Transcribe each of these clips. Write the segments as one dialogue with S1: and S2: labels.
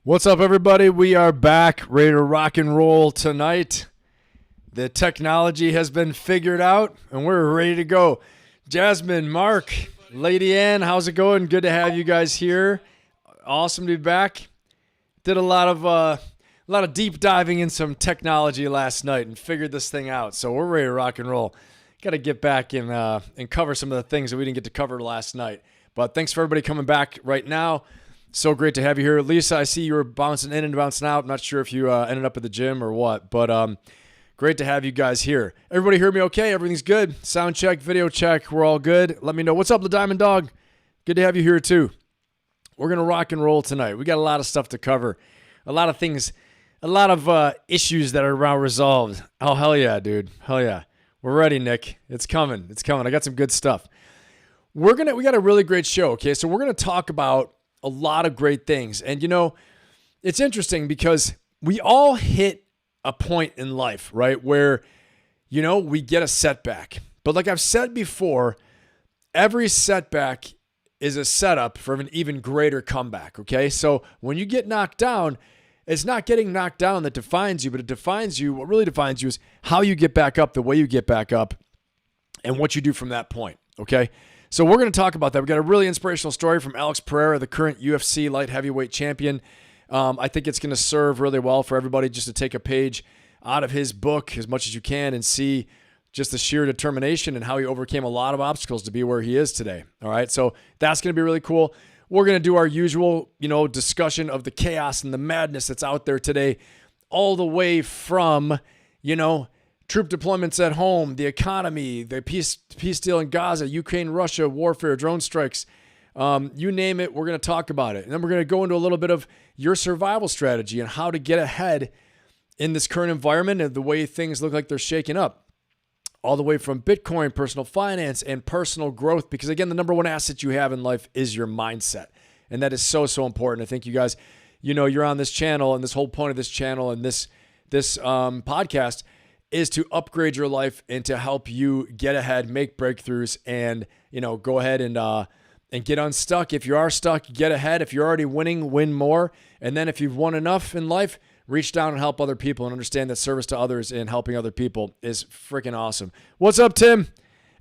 S1: What's up, everybody? We are back, ready to rock and roll tonight. The technology has been figured out, and we're ready to go. Jasmine, Mark, Lady Ann, how's it going? Good to have you guys here. Awesome to be back. Did a lot of deep diving in some technology last night and figured this thing out. So we're ready to rock and roll. Got to get back and cover some of the things that we didn't get to cover last night. But thanks for everybody coming back right now. So great to have you here. Lisa, I see you were bouncing in and bouncing out. I'm not sure if you ended up at the gym or what, but great to have you guys here. Everybody hear me okay? Everything's good? Sound check, video check, we're all good. Let me know. What's up, the Diamond Dog? Good to have you here too. We're going to rock and roll tonight. We got a lot of stuff to cover. A lot of things, a lot of issues that are now resolved. Oh, hell yeah, dude. Hell yeah. We're ready, Nick. It's coming. It's coming. I got some good stuff. We got a really great show, okay? So we're going to talk about a lot of great things. And, you know, it's interesting because we all hit a point in life, right, where, you know, we get a setback. But like I've said before, every setback is a setup for an even greater comeback, okay? So when you get knocked down, it's not getting knocked down that defines you, but it defines you. What really defines you is how you get back up, the way you get back up, and what you do from that point, okay? So we're going to talk about that. We got a really inspirational story from Alex Pereira, the current UFC light heavyweight champion. I think it's going to serve really well for everybody just to take a page out of his book as much as you can and see just the sheer determination and how he overcame a lot of obstacles to be where he is today. All right, so that's going to be really cool. We're going to do our usual, you know, discussion of the chaos and the madness that's out there today, all the way from, you know, troop deployments at home, the economy, the peace deal in Gaza, Ukraine, Russia, warfare, drone strikes, you name it, we're going to talk about it. And then we're going to go into a little bit of your survival strategy and how to get ahead in this current environment and the way things look like they're shaking up. All the way from Bitcoin, personal finance, and personal growth. Because again, the number one asset you have in life is your mindset. And that is so, so important. I think you guys, you know, you're on this channel, and this whole point of this channel and this podcast is to upgrade your life and to help you get ahead, make breakthroughs, and, you know, go ahead and get unstuck. If you are stuck, get ahead. If you're already winning, win more. And then if you've won enough in life, reach down and help other people and understand that service to others and helping other people is freaking awesome. What's up, Tim?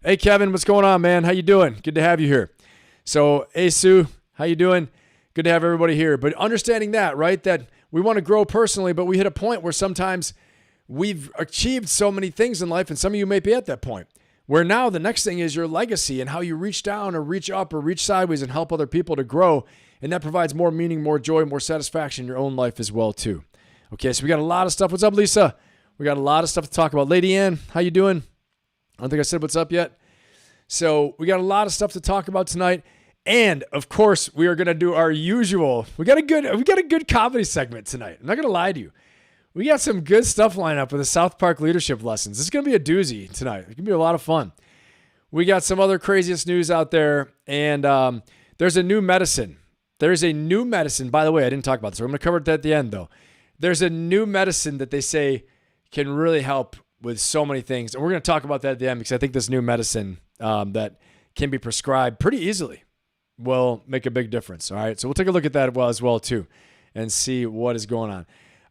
S1: Hey, Kevin, what's going on, man? How you doing? Good to have you here. So, hey, Sue, how you doing? Good to have everybody here. But understanding that, right, that we want to grow personally, but we hit a point where sometimes we've achieved so many things in life, and some of you may be at that point, where now the next thing is your legacy and how you reach down or reach up or reach sideways and help other people to grow, and that provides more meaning, more joy, more satisfaction in your own life as well, too. Okay, so we got a lot of stuff. What's up, Lisa? We got a lot of stuff to talk about. Lady Ann, how you doing? I don't think I said what's up yet. So we got a lot of stuff to talk about tonight. And, of course, we are going to do our usual. We got a good comedy segment tonight. I'm not going to lie to you. We got some good stuff lined up with the South Park leadership lessons. This is going to be a doozy tonight. It's going to be a lot of fun. We got some other craziest news out there, and there's a new medicine. There's a new medicine. By the way, I didn't talk about this. So I'm going to cover it at the end, though. There's a new medicine that they say can really help with so many things, and we're going to talk about that at the end because I think this new medicine that can be prescribed pretty easily will make a big difference. All right, so we'll take a look at that as well too, and see what is going on.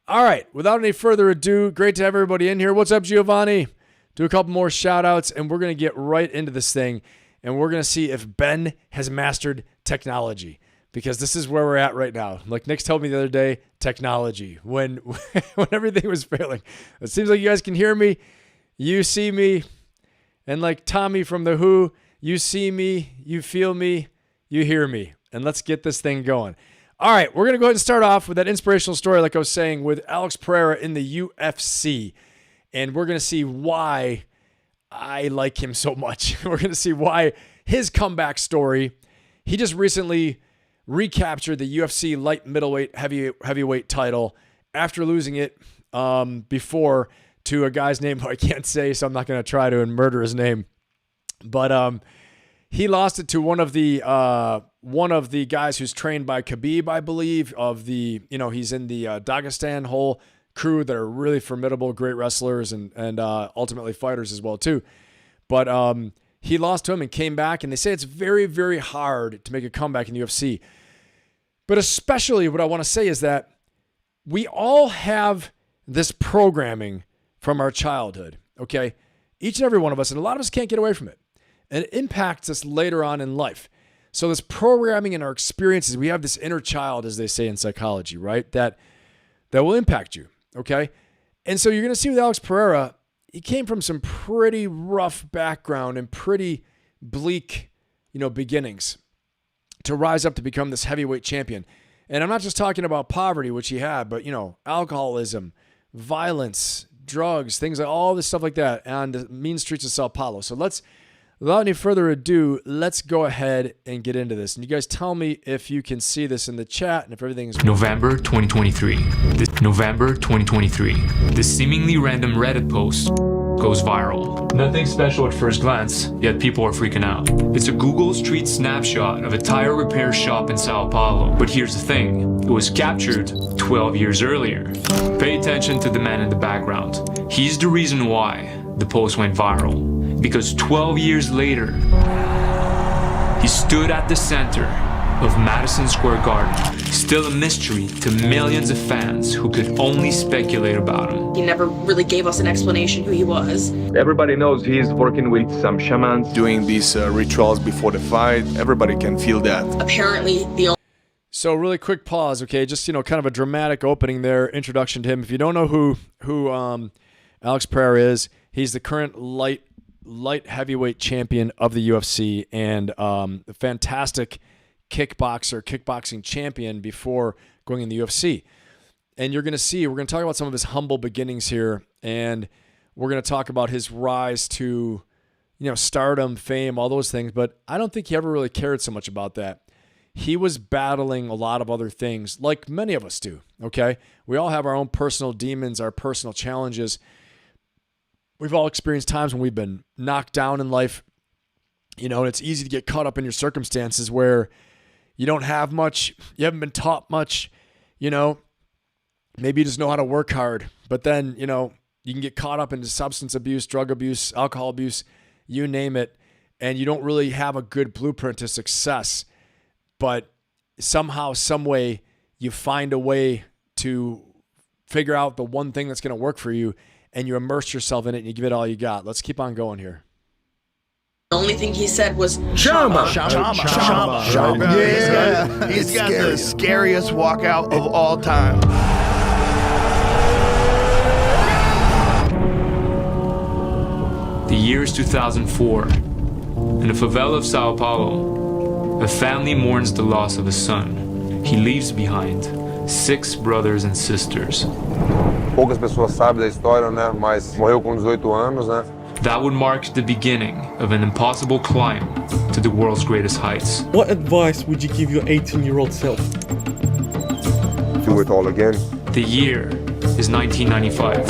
S1: All right, without any further ado, great to have everybody in here. What's up, Giovanni? Do a couple more shout outs, and we're going to get right into this thing, and we're going to see if Ben has mastered technology, because this is where we're at right now. Like Nick told me the other day, technology, when everything was failing. It seems like you guys can hear me, you see me, and like Tommy from The Who, you see me, you feel me, you hear me, and let's get this thing going. All right, we're going to go ahead and start off with that inspirational story, like I was saying, with Alex Pereira in the UFC. And we're going to see why I like him so much. We're going to see why his comeback story. He just recently recaptured the UFC light middleweight heavyweight title after losing it before to a guy's name who I can't say, so I'm not going to try to murder his name. But he lost it to one of the guys who's trained by Khabib, I believe, he's in the Dagestan whole crew that are really formidable, great wrestlers and ultimately fighters as well too. But he lost to him and came back, and they say it's very, very hard to make a comeback in the UFC. But especially what I want to say is that we all have this programming from our childhood, okay? Each and every one of us, and a lot of us can't get away from it. And it impacts us later on in life. So this programming and our experiences, we have this inner child, as they say in psychology, right? That will impact you, okay? And so you're going to see with Alex Pereira, he came from some pretty rough background and pretty bleak, beginnings to rise up to become this heavyweight champion. And I'm not just talking about poverty, which he had, but, alcoholism, violence, drugs, things like all this stuff like that on the mean streets of Sao Paulo. So without any further ado, let's go ahead and get into this. And you guys tell me if you can see this in the chat and if everything's...
S2: November 2023. November 2023. This seemingly random Reddit post goes viral. Nothing special at first glance, yet people are freaking out. It's a Google Street snapshot of a tire repair shop in Sao Paulo. But here's the thing, it was captured 12 years earlier. Pay attention to the man in the background. He's the reason why the post went viral. Because 12 years later, he stood at the center of Madison Square Garden, still a mystery to millions of fans who could only speculate about him.
S3: He never really gave us an explanation who he was.
S4: Everybody knows he's working with some shamans.
S5: Doing these rituals before the fight, everybody can feel that.
S3: Apparently, the
S1: So really quick pause, okay? Just, kind of a dramatic opening there, introduction to him. If you don't know who Alex Pereira is, he's the current light heavyweight champion of the UFC and a fantastic kickboxing champion before going in the UFC. And we're going to talk about some of his humble beginnings here, and we're going to talk about his rise to, stardom, fame, all those things. But I don't think he ever really cared so much about that. He was battling a lot of other things like many of us do, okay? We all have our own personal demons, our personal challenges. We've all experienced times when we've been knocked down in life, and it's easy to get caught up in your circumstances where you don't have much, you haven't been taught much, maybe you just know how to work hard, but then, you can get caught up into substance abuse, drug abuse, alcohol abuse, you name it, and you don't really have a good blueprint to success, but somehow, some way, you find a way to figure out the one thing that's going to work for you, and you immerse yourself in it and you give it all you got. Let's keep on going here.
S3: The only thing he said was
S6: Shama.
S5: Yeah,
S6: He's got the scariest walkout of all time.
S2: The year is 2004. In the favela of Sao Paulo, a family mourns the loss of a son. He leaves behind 6 brothers and sisters.
S7: Poucas pessoas sabem da história, né? Mas morreu com 18 anos, né?
S2: That would mark the beginning of an impossible climb to the world's greatest heights.
S8: What advice would you give your 18-year-old self?
S7: Do it all again.
S2: The year is 1995.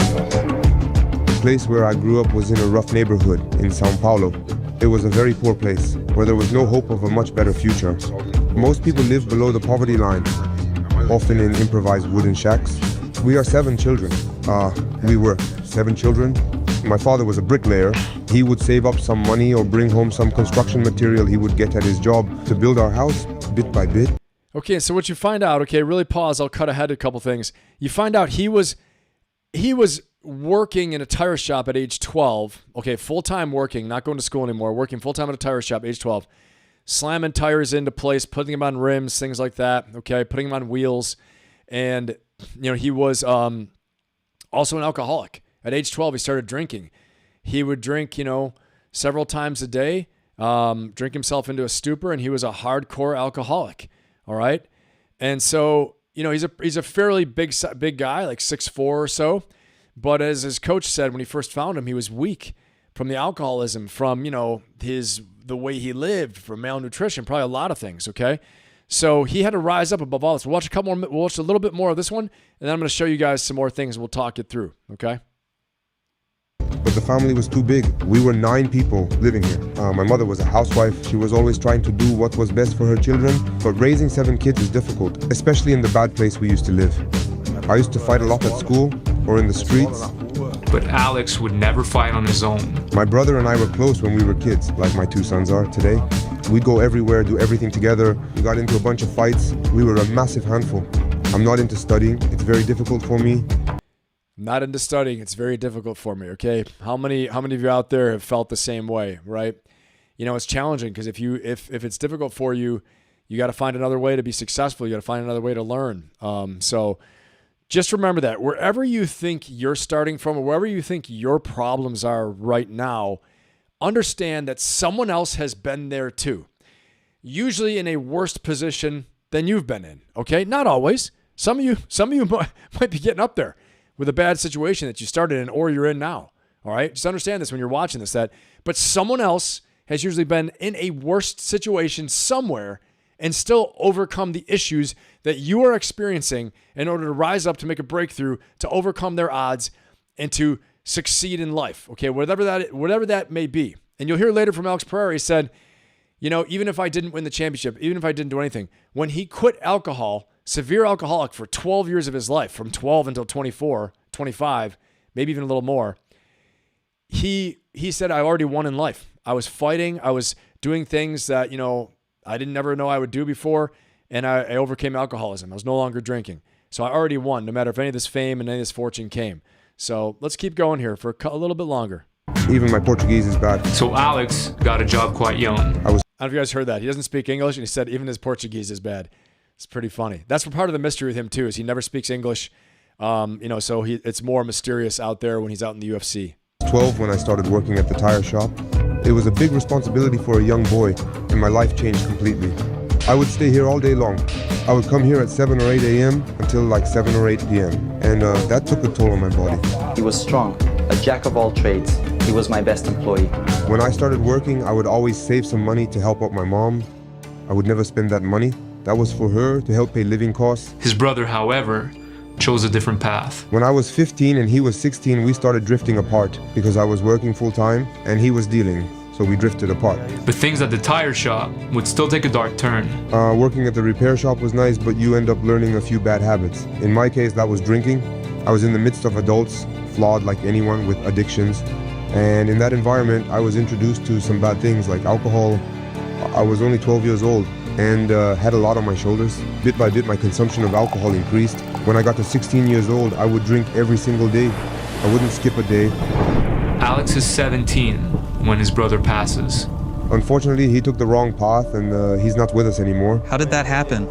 S7: The place where I grew up was in a rough neighborhood in São Paulo. It was a very poor place where there was no hope of a much better future. Most people live below the poverty line, often in improvised wooden shacks. We are 7 children. We were 7 children. My father was a bricklayer. He would save up some money or bring home some construction material he would get at his job to build our house bit by bit.
S1: Okay, so what you find out, okay, really pause, I'll cut ahead a couple things. You find out he was working in a tire shop at age 12, okay, full-time working, not going to school anymore, working full-time at a tire shop, age 12, slamming tires into place, putting them on rims, things like that, okay, putting them on wheels, and, he was also an alcoholic. At age 12, he started drinking. He would drink, several times a day, drink himself into a stupor, and he was a hardcore alcoholic. All right. And so, he's a fairly big guy, like 6'4" or so. But as his coach said, when he first found him, he was weak from the alcoholism, from, the way he lived, from malnutrition, probably a lot of things. Okay. So he had to rise up above all this. We'll watch a little bit more of this one, and then I'm going to show you guys some more things. We'll talk it through. Okay.
S7: But the family was too big. We were 9 people living here. My mother was a housewife. She was always trying to do what was best for her children. But raising 7 kids is difficult, especially in the bad place we used to live. I used to fight a lot at school or in the streets.
S2: But Alex would never fight on his own.
S7: My brother and I were close when we were kids, like my 2 sons are today. We'd go everywhere, do everything together. We got into a bunch of fights. We were a massive handful. I'm not into studying. It's very difficult for me.
S1: Not into studying. It's very difficult for me. Okay. How many of you out there have felt the same way, right? You know, it's challenging because if it's difficult for you, you got to find another way to be successful. You got to find another way to learn. So just remember that wherever you think you're starting from or wherever you think your problems are right now, understand that someone else has been there too. Usually in a worse position than you've been in. Okay. Not always. Some of you might be getting up there with a bad situation that you started in or you're in now. All right. Just understand this when you're watching this, but someone else has usually been in a worse situation somewhere and still overcome the issues that you are experiencing in order to rise up to make a breakthrough, to overcome their odds and to succeed in life. Okay. Whatever that may be. And you'll hear later from Alex Pereira, he said, you know, even if I didn't win the championship, even if I didn't do anything, when he quit alcohol, severe alcoholic for 12 years of his life, from 12 until 24, 25, maybe even a little more, he said, I already won in life. I was fighting. I was doing things that, you know, I didn't never know I would do before. And I overcame alcoholism. I was no longer drinking. So I already won, no matter if any of this fame and any of this fortune came. So let's keep going here for a little bit longer.
S7: Even my Portuguese is bad.
S2: So Alex got a job quite young.
S1: I don't know if you guys heard that. He doesn't speak English, and he said even his Portuguese is bad. It's pretty funny. That's part of the mystery with him too, is he never speaks English. You know, so it's more mysterious out there when he's out in the UFC.
S7: 12 when I started working at the tire shop. It was a big responsibility for a young boy, and my life changed completely. I would stay here all day long. I would come here at 7 or 8 a.m. until like 7 or 8 p.m. And that took a toll on my body.
S9: He was strong, a jack of all trades. He was my best employee.
S7: When I started working, I would always save some money to help out my mom. I would never spend that money. That was for her to help pay living costs.
S2: His brother, however, chose a different path.
S7: When I was 15 and he was 16, we started drifting apart because I was working full time and he was dealing. So we drifted apart.
S2: But things at the tire shop would still take a dark turn.
S7: Working at the repair shop was nice, but you end up learning a few bad habits. In my case, that was drinking. I was in the midst of adults, flawed like anyone with addictions. And in that environment, I was introduced to some bad things like alcohol. I was only 12 years old and had a lot on my shoulders. Bit by bit, my consumption of alcohol increased. When I got to 16 years old, I would drink every single day. I wouldn't skip a day.
S2: Alex is 17 when his brother passes.
S7: Unfortunately, he took the wrong path and he's not with us anymore.
S10: How did that happen?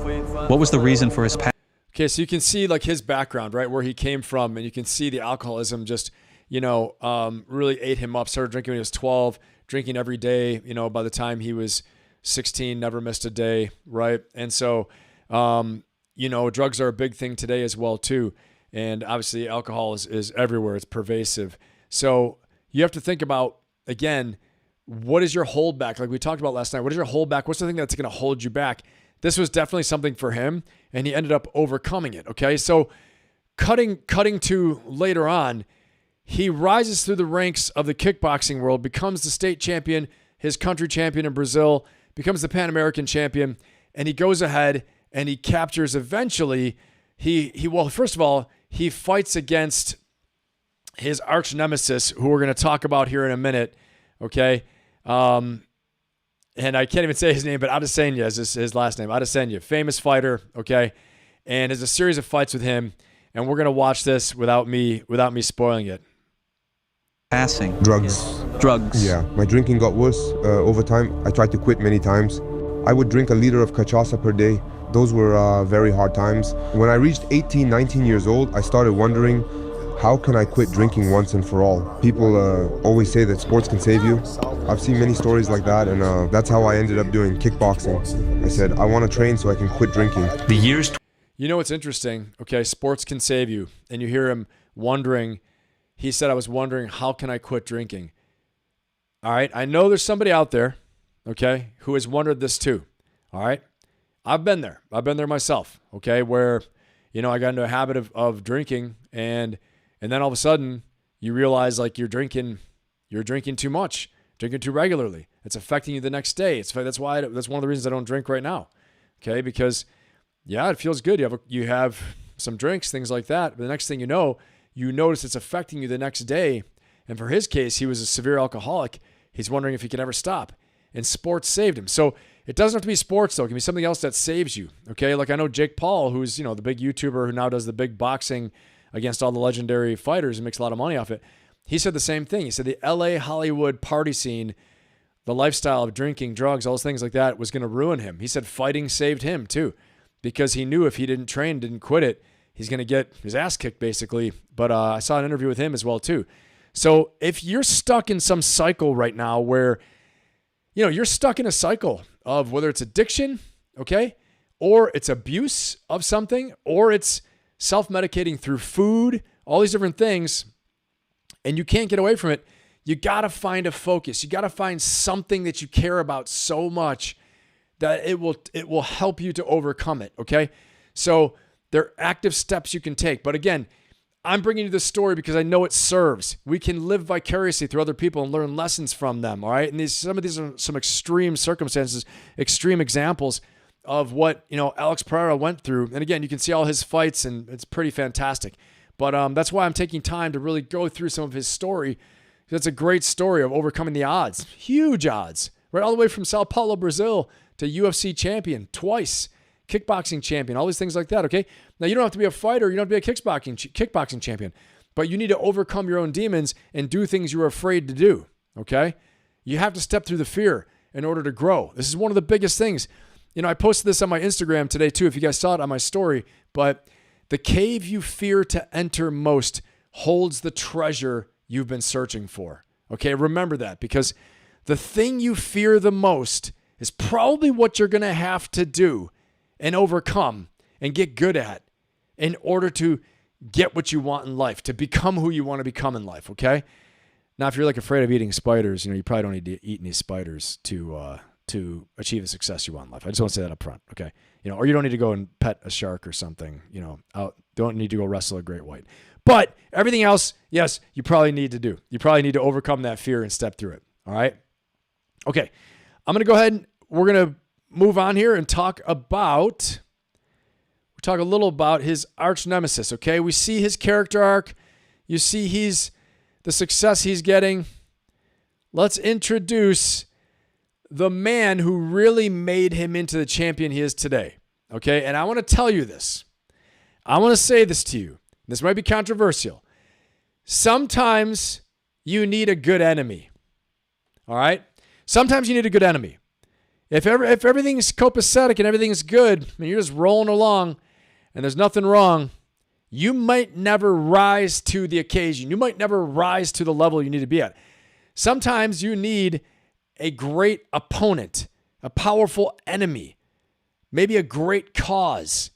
S10: What was the reason for his past?
S1: Okay, so you can see like his background, right, where he came from, and you can see the alcoholism just, you know, really ate him up. Started drinking when he was 12, drinking every day, you know, by the time he was 16, never missed a day, right? And so, you know, drugs are a big thing today as well, too. And obviously alcohol is everywhere. It's pervasive. So you have to think about, again, what is your holdback? Like we talked about last night, what is your holdback? What's the thing that's going to hold you back? This was definitely something for him, and he ended up overcoming it, okay? So cutting to later on, he rises through the ranks of the kickboxing world, becomes the state champion, his country champion in Brazil, becomes the Pan American champion, and he goes ahead and he captures eventually, well, first of all, he fights against his arch nemesis, who we're going to talk about here in a minute, okay? And I can't even say his name, but Adesanya is his last name. Adesanya, famous fighter, okay? And there's a series of fights with him, and we're going to watch this without me spoiling it.
S10: Passing.
S7: Drugs.
S10: Drugs.
S7: Yeah, my drinking got worse over time. I tried to quit many times. I would drink a liter of cachaça per day. Those were very hard times. When I reached 18, 19 years old, I started wondering, how can I quit drinking once and for all? People always say that sports can save you. I've seen many stories like that, and that's how I ended up doing kickboxing. I said, I want to train so I can quit drinking.
S2: The years...
S1: You know what's interesting? Okay, sports can save you. And you hear him wondering, he said, I was wondering, how can I quit drinking? All right, I know there's somebody out there, okay, who has wondered this too. All right, I've been there. I've been there myself, okay, where, you know, I got into a habit of drinking, and then all of a sudden you realize like you're drinking too much, drinking too regularly. It's affecting you the next day. That's one of the reasons I don't drink right now. Okay, because yeah, it feels good. You have some drinks, things like that. But the next thing you know, you notice it's affecting you the next day. And for his case, he was a severe alcoholic. He's wondering if he can ever stop. And sports saved him. So It doesn't have to be sports, though. It can be something else that saves you, okay? Like I know Jake Paul, who's, the big YouTuber who now does the big boxing against all the legendary fighters and makes a lot of money off it. He said the same thing. He said the LA Hollywood party scene, the lifestyle of drinking, drugs, all those things like that was going to ruin him. He said fighting saved him too, because he knew if he didn't train, didn't quit it, he's going to get his ass kicked basically. But I saw an interview with him as well too. So if you're stuck in some cycle right now where, you're stuck in a cycle of whether it's addiction, okay, or it's abuse of something, or it's self-medicating through food, all these different things, and you can't get away from it, you got to find a focus. You got to find something that you care about so much that it will help you to overcome it, okay? So there are active steps you can take. But again, I'm bringing you this story because I know it serves. We can live vicariously through other people and learn lessons from them, all right? And some of these are some extreme circumstances, extreme examples of what, Alex Pereira went through. And again, you can see all his fights, and it's pretty fantastic. But that's why I'm taking time to really go through some of his story. It's a great story of overcoming the odds, huge odds, right? All the way from Sao Paulo, Brazil to UFC champion twice, kickboxing champion, all these things like that, okay? Now, you don't have to be a fighter. You don't have to be a kickboxing champion, but you need to overcome your own demons and do things you're afraid to do, okay? You have to step through the fear in order to grow. This is one of the biggest things. I posted this on my Instagram today too, if you guys saw it on my story, but the cave you fear to enter most holds the treasure you've been searching for, okay? Remember that, because the thing you fear the most is probably what you're going to have to do and overcome and get good at in order to get what you want in life, to become who you want to become in life, okay? Now, if you're like afraid of eating spiders, you probably don't need to eat any spiders to achieve the success you want in life. I just want to say that up front, okay? Or you don't need to go and pet a shark or something, don't need to go wrestle a great white. But everything else, yes, you probably need to do. You probably need to overcome that fear and step through it, all right? Okay, I'm going to go ahead and we're going to move on here and talk a little about his arch nemesis, okay? We see his character arc. You see the success he's getting. Let's introduce the man who really made him into the champion he is today, okay? And I want to tell you this. I want to say this to you. This might be controversial. Sometimes you need a good enemy, all right? Sometimes you need a good enemy. If everything's copacetic and everything's good and you're just rolling along and there's nothing wrong, you might never rise to the occasion. You might never rise to the level you need to be at. Sometimes you need a great opponent, a powerful enemy, maybe a great cause,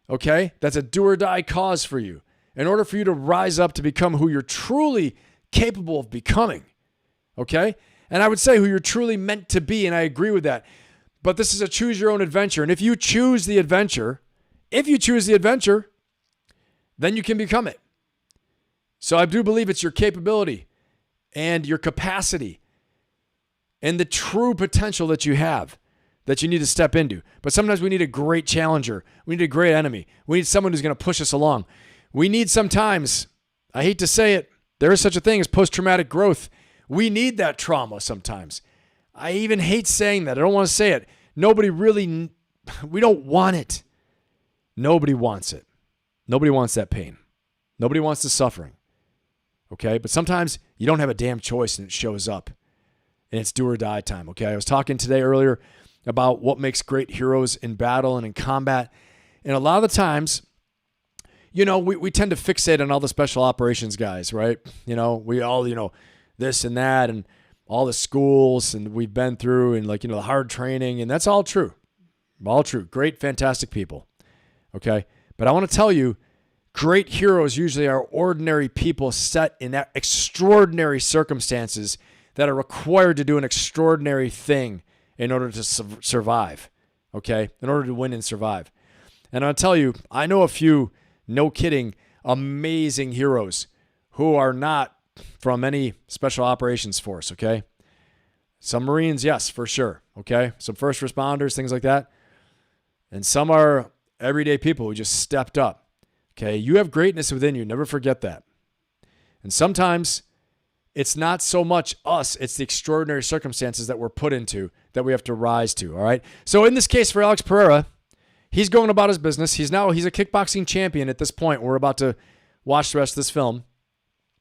S1: okay? That's a do or die cause for you in order for you to rise up to become who you're truly capable of becoming, okay? And I would say who you're truly meant to be, and I agree with that. But this is a choose your own adventure. And if you choose the adventure, then you can become it. So I do believe it's your capability and your capacity and the true potential that you have that you need to step into. But sometimes we need a great challenger. We need a great enemy. We need someone who's going to push us along. We need sometimes, I hate to say it, there is such a thing as post-traumatic growth. We need that trauma sometimes. I even hate saying that. I don't want to say it. We don't want it. Nobody wants it. Nobody wants that pain. Nobody wants the suffering. Okay? But sometimes you don't have a damn choice and it shows up. And it's do or die time. Okay? I was talking today earlier about what makes great heroes in battle and in combat. And a lot of the times, we tend to fixate on all the special operations guys, right? We all, this and that and all the schools and we've been through and the hard training, and that's all true. All true. Great, fantastic people. Okay? But I want to tell you, great heroes usually are ordinary people set in extraordinary circumstances that are required to do an extraordinary thing in order to survive. Okay? In order to win and survive. And I'll tell you, I know a few, no kidding, amazing heroes who are not from any special operations force, okay? Some Marines, yes, for sure, okay? Some first responders, things like that. And some are everyday people who just stepped up, okay? You have greatness within you. Never forget that. And sometimes it's not so much us, it's the extraordinary circumstances that we're put into that we have to rise to, all right? So in this case for Alex Pereira, he's going about his business. He's a kickboxing champion at this point. We're about to watch the rest of this film.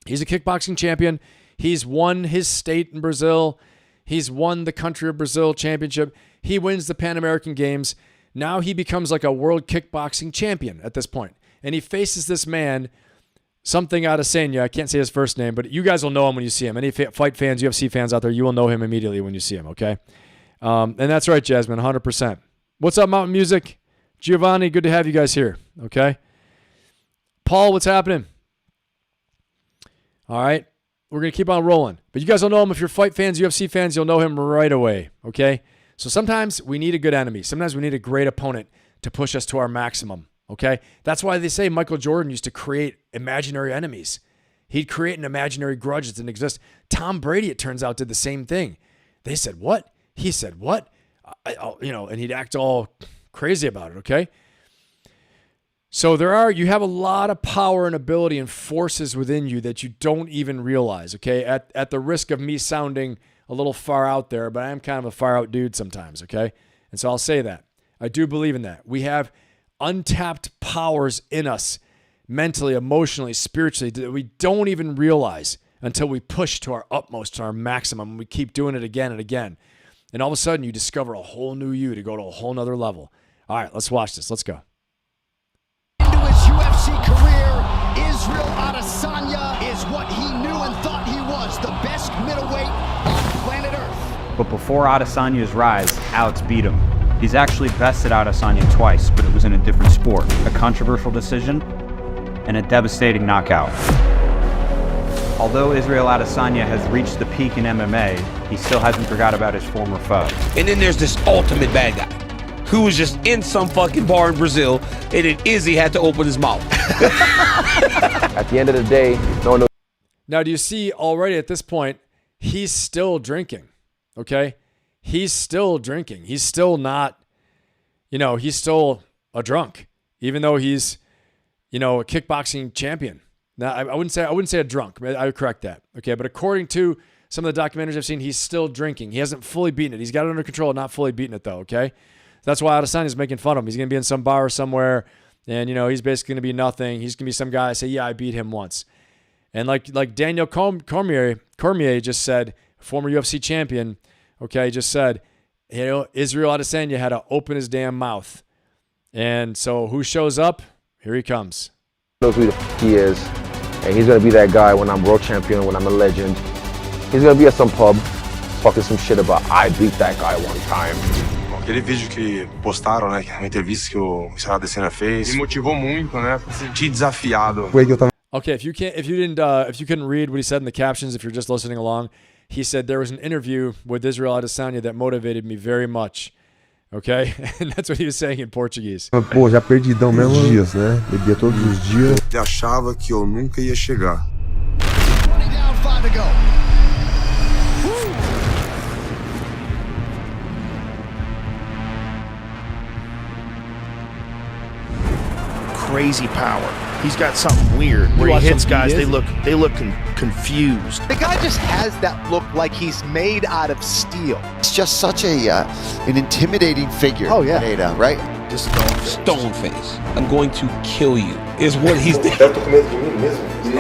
S1: He's a kickboxing champion. He's won his state in Brazil. He's won the country of Brazil championship. He wins the Pan American Games. Now he becomes like a world kickboxing champion at this point. And he faces this man, something Adesanya. I can't say his first name, but you guys will know him when you see him. Any fight fans, UFC fans out there, you will know him immediately when you see him, okay? And that's right, Jasmine, 100%. What's up, Mountain Music? Giovanni, good to have you guys here, okay? Paul, what's happening? All right, we're going to keep on rolling. But you guys will know him. If you're fight fans, UFC fans, you'll know him right away, okay? So sometimes we need a good enemy. Sometimes we need a great opponent to push us to our maximum, okay? That's why they say Michael Jordan used to create imaginary enemies. He'd create an imaginary grudge that didn't exist. Tom Brady, it turns out, did the same thing. They said, what? He said, what? And he'd act all crazy about it, okay? So you have a lot of power and ability and forces within you that you don't even realize, okay? At the risk of me sounding a little far out there, but I am kind of a far out dude sometimes, okay? And so I'll say that. I do believe in that. We have untapped powers in us, mentally, emotionally, spiritually, that we don't even realize until we push to our utmost, to our maximum, and we keep doing it again and again. And all of a sudden, you discover a whole new you to go to a whole nother level. All right, let's watch this. Let's go.
S11: Into his UFC career, Israel Adesanya is what he knew and thought he was, the best middleweight on planet Earth.
S12: But before Adesanya's rise, Alex beat him. He's actually bested Adesanya twice, but it was in a different sport. A controversial decision and a devastating knockout. Although Israel Adesanya has reached the peak in MMA, he still hasn't forgot about his former foe.
S13: And then there's this ultimate bad guy who was just in some fucking bar in Brazil, and then Izzy had to open his mouth.
S4: At the end of the day, no.
S1: Now, do you see already at this point, he's still drinking, okay? He's still drinking. He's still not, he's still a drunk, even though he's, a kickboxing champion. Now, I wouldn't say a drunk. I would correct that, okay? But according to some of the documentaries I've seen, he's still drinking. He hasn't fully beaten it. He's got it under control, not fully beaten it, though, okay? That's why Adesanya's making fun of him. He's going to be in some bar somewhere, and, he's basically going to be nothing. He's going to be some guy say, yeah, I beat him once. And like Daniel Cormier just said, former UFC champion, okay, just said, Israel Adesanya had to open his damn mouth. And so who shows up? Here he comes.
S4: Knows who the f he is, and he's going to be that guy when I'm world champion, when I'm a legend. He's going to be at some pub, talking some shit about, I beat that guy one time.
S5: Aquele vídeo que postaram, né, uma entrevista que o Israel Adesanya fez, me motivou muito, né, me senti desafiado.
S1: Okay, if you couldn't read what he said in the captions, if you're just listening along, he said there was an interview with Israel Adesanya that motivated me very much. Okay? And that's what he was saying in Portuguese.
S7: Pô, já perdidão mesmo dias, né? Bebia todos os dias.
S5: Eu achava que eu nunca ia chegar.
S11: 20 down, 5 to go.
S6: Crazy power. He's got something weird where he hits guys. They look confused.
S14: The guy just has that look like he's made out of steel. It's just such an intimidating figure. Oh yeah, Pineda, right?
S13: Just stone face. I'm going to kill you. Is what he's doing.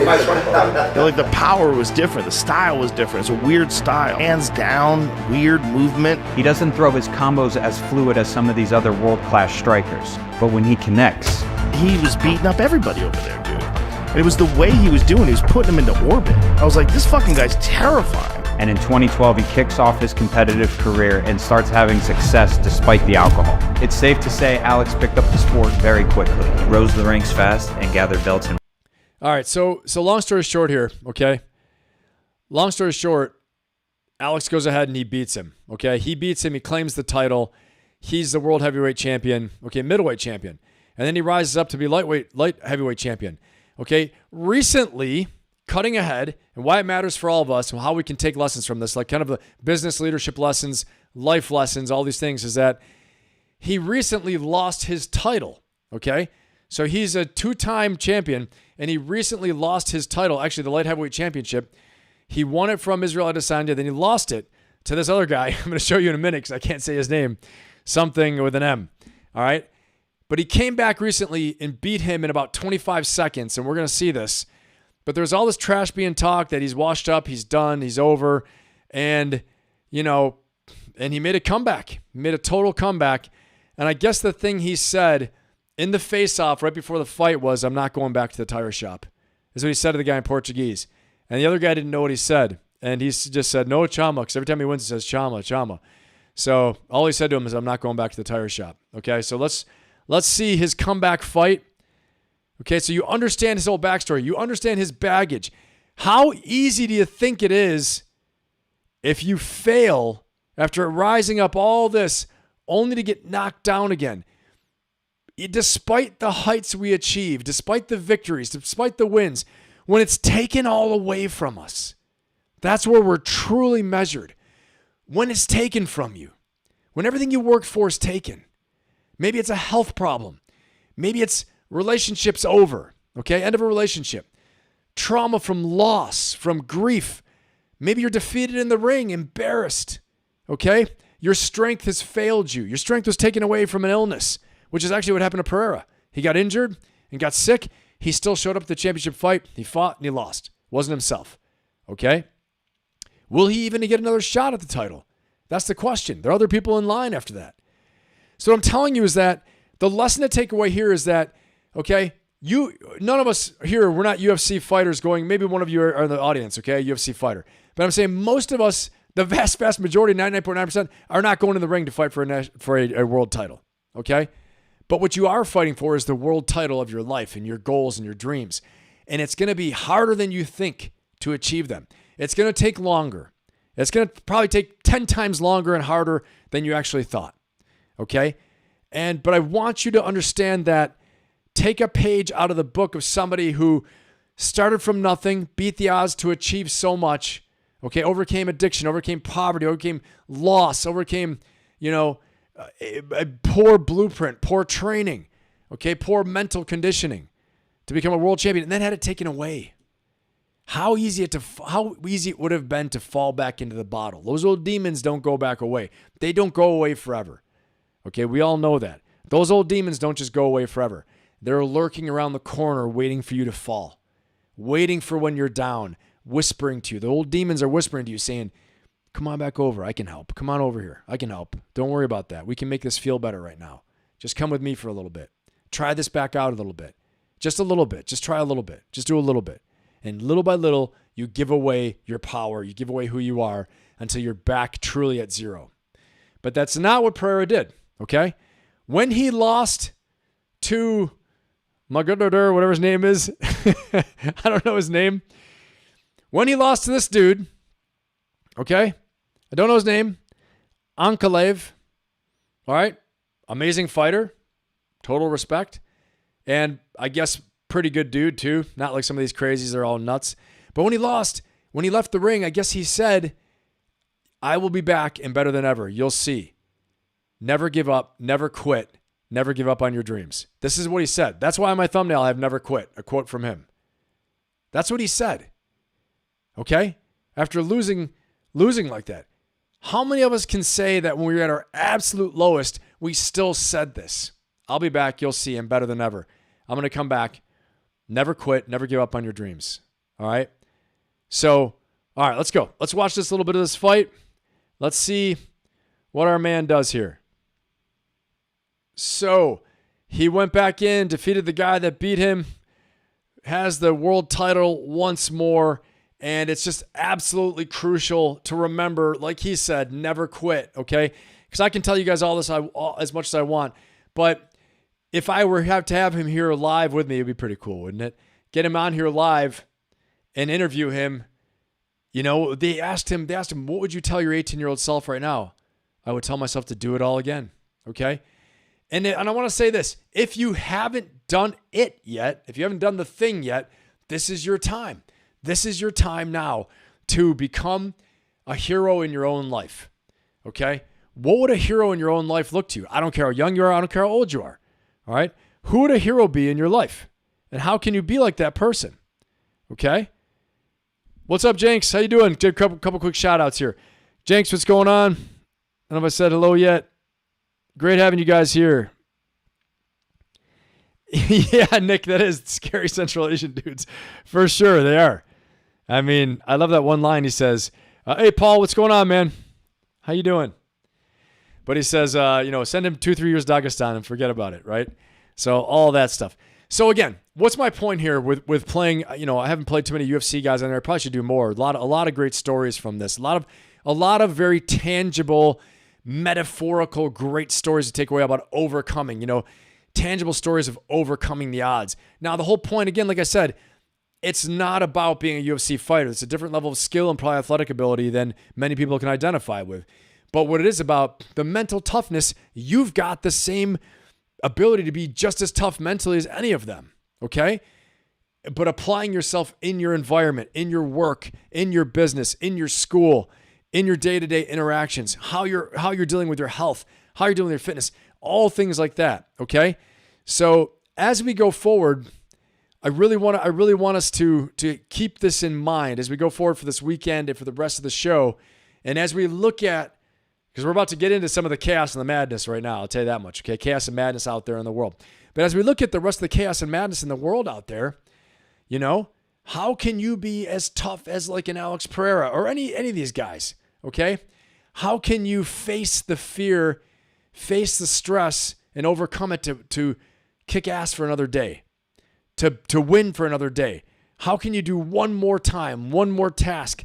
S6: Like the power was different. The style was different. It's a weird style. Hands down, weird movement.
S12: He doesn't throw his combos as fluid as some of these other world-class strikers, but when he connects,
S6: he was beating up everybody over there, dude. And it was the way he was doing it. He was putting them into orbit. I was like, this fucking guy's terrifying.
S12: And in 2012, he kicks off his competitive career and starts having success despite the alcohol. It's safe to say Alex picked up the sport very quickly, rose the ranks fast, and gathered belts.
S1: All right, so long story short here, okay? Long story short, Alex goes ahead and he beats him, okay? He beats him. He claims the title. He's the world heavyweight champion, okay, middleweight champion. And then he rises up to be light heavyweight champion. Okay, recently, cutting ahead, and why it matters for all of us and how we can take lessons from this, like kind of the business leadership lessons, life lessons, all these things, is that he recently lost his title, okay? So he's a two-time champion, and he recently lost his title, actually the light heavyweight championship. He won it from Israel Adesanya, then he lost it to this other guy. I'm going to show you in a minute because I can't say his name. Something with an M. All right? But he came back recently and beat him in about 25 seconds, and we're going to see this. But there's all this trash being talked that he's washed up, he's done, he's over. And, you know, and he made a comeback. He made a total comeback. And I guess the thing he said in the face-off right before the fight was, I'm not going back to the tire shop. Is what he said to the guy in Portuguese. And the other guy didn't know what he said. And he just said, no chama, because every time he wins, he says chama, chama. So all he said to him is, I'm not going back to the tire shop. Okay, so let's see his comeback fight. Okay, so you understand his whole backstory. You understand his baggage. How easy do you think it is if you fail after rising up all this only to get knocked down again? Despite the heights we achieve, despite the victories, despite the wins, when it's taken all away from us, that's where we're truly measured. When it's taken from you, when everything you worked for is taken. Maybe it's a health problem. Maybe it's relationships over, okay? End of a relationship. Trauma from loss, from grief. Maybe you're defeated in the ring, embarrassed, okay? Your strength has failed you. Your strength was taken away from an illness, which is actually what happened to Pereira. He got injured and got sick. He still showed up at the championship fight. He fought and he lost. Wasn't himself, okay? Will he even get another shot at the title? That's the question. There are other people in line after that. So what I'm telling you is that the lesson to take away here is that, okay, none of us here, we're not UFC fighters going, maybe one of you are in the audience, okay, a UFC fighter. But I'm saying most of us, the vast majority, 99.9%, are not going in the ring to fight for a world title, okay? But what you are fighting for is the world title of your life and your goals and your dreams. And it's going to be harder than you think to achieve them. It's going to take longer. It's going to probably take 10 times longer and harder than you actually thought. Okay? But I want you to understand that take a page out of the book of somebody who started from nothing, beat the odds to achieve so much, okay? Overcame addiction, overcame poverty, overcame loss, overcame, a poor blueprint, poor training, okay? Poor mental conditioning to become a world champion, and then had it taken away. How easy it would have been to fall back into the bottle. Those old demons don't go back away. They don't go away forever. Okay, we all know that. Those old demons don't just go away forever. They're lurking around the corner waiting for you to fall, waiting for when you're down, whispering to you. The old demons are whispering to you saying, come on back over. I can help. Come on over here. I can help. Don't worry about that. We can make this feel better right now. Just come with me for a little bit. Try this back out a little bit. Just a little bit. Just try a little bit. Just do a little bit. And little by little, you give away your power. You give away who you are until you're back truly at zero. But that's not what Pereira did, okay? When he lost to Magadur, whatever his name is, I don't know his name. When he lost to this dude, okay? I don't know his name. Ankalaev, all right? Amazing fighter, total respect. And I guess pretty good dude too. Not like some of these crazies, they're all nuts. But when he lost, when he left the ring, I guess he said, I will be back and better than ever. You'll see. Never give up, never quit, never give up on your dreams. This is what he said. That's why on my thumbnail I have never quit, a quote from him. That's what he said. Okay? After losing like that. How many of us can say that when we were at our absolute lowest, we still said this? I'll be back, you'll see, and better than ever. I'm going to come back. Never quit. Never give up on your dreams. All right? So, all right, let's go. Let's watch this little bit of this fight. Let's see what our man does here. So, he went back in, defeated the guy that beat him, has the world title once more, and it's just absolutely crucial to remember, like he said, never quit, okay? Because I can tell you guys all this as much as I want, but if I were to have him here live with me, it'd be pretty cool, wouldn't it? Get him on here live and interview him. They asked him, what would you tell your 18-year-old self right now? I would tell myself to do it all again, okay? And I want to say this. If you haven't done it yet, if you haven't done the thing yet, this is your time. This is your time now to become a hero in your own life, okay? What would a hero in your own life look to you? I don't care how young you are. I don't care how old you are. All right? Who would a hero be in your life? And how can you be like that person? Okay? What's up, Jenks? How you doing? Did a couple quick shout outs here. Jenks, what's going on? I don't know if I said hello yet. Great having you guys here. Yeah, Nick, that is scary Central Asian dudes. For sure, they are. I mean, I love that one line he says, hey, Paul, what's going on, man? How you doing? But he says, send him 2-3 years Dagestan and forget about it, right? So all that stuff. So again, what's my point here with playing? I haven't played too many UFC guys on there. I probably should do more. A lot of great stories from this. A lot of very tangible, metaphorical, great stories to take away about overcoming. Tangible stories of overcoming the odds. Now, the whole point, again, like I said, it's not about being a UFC fighter. It's a different level of skill and probably athletic ability than many people can identify with. But what it is about, the mental toughness, you've got the same ability to be just as tough mentally as any of them, okay? But applying yourself in your environment, in your work, in your business, in your school, in your day-to-day interactions, how you're dealing with your health, how you're dealing with your fitness, all things like that, okay? So as we go forward, I really want us to keep this in mind as we go forward for this weekend and for the rest of the show. And as we look at, because we're about to get into some of the chaos and the madness right now, I'll tell you that much, okay? Chaos and madness out there in the world. But as we look at the rest of the chaos and madness in the world out there, how can you be as tough as like an Alex Pereira or any of these guys, okay? How can you face the fear, face the stress, and overcome it to kick ass for another day, to win for another day? How can you do one more time, one more task,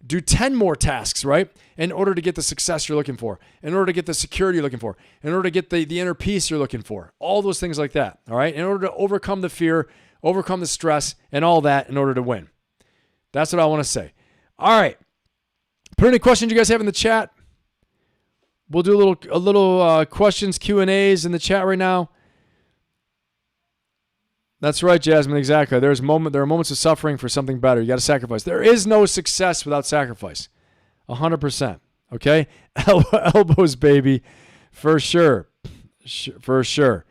S1: do 10 more tasks, right? In order to get the success you're looking for, in order to get the security you're looking for, in order to get the inner peace you're looking for, all those things like that, all right? In order to overcome the fear, overcome the stress, and all that in order to win. That's what I want to say. All right. Put any questions you guys have in the chat. We'll do a little questions, Q&As in the chat right now. That's right, Jasmine, exactly. There are moments of suffering for something better. You got to sacrifice. There is no success without sacrifice. 100%. Okay? Elbows, baby. For sure. For sure.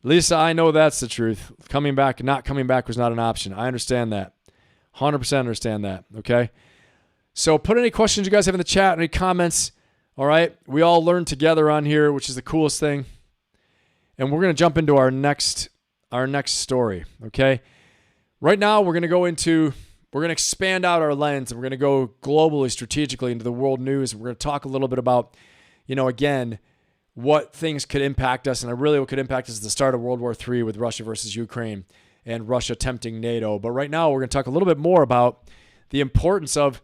S1: Lisa, I know that's the truth. Not coming back was not an option. I understand that. 100% understand that. Okay? So put any questions you guys have in the chat, any comments. All right? We all learn together on here, which is the coolest thing. And we're going to jump into our next story, okay? Right now, we're going to expand out our lens, and we're going to go globally, strategically into the world news. We're going to talk a little bit about, again, what things could impact us, and really what could impact us at the start of World War III with Russia versus Ukraine and Russia tempting NATO. But right now, we're going to talk a little bit more about the importance of,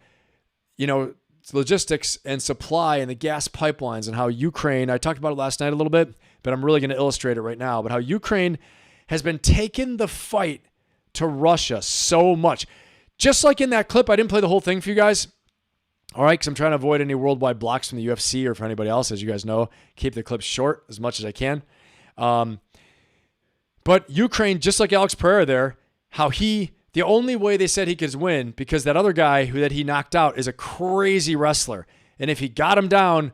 S1: logistics and supply and the gas pipelines and how Ukraine, I talked about it last night a little bit, but I'm really going to illustrate it right now, but how Ukraine has been taking the fight to Russia so much. Just like in that clip, I didn't play the whole thing for you guys. All right, because I'm trying to avoid any worldwide blocks from the UFC or for anybody else, as you guys know. Keep the clips short as much as I can. But Ukraine, just like Alex Pereira there, the only way they said he could win, because that other guy that he knocked out is a crazy wrestler. And if he got him down,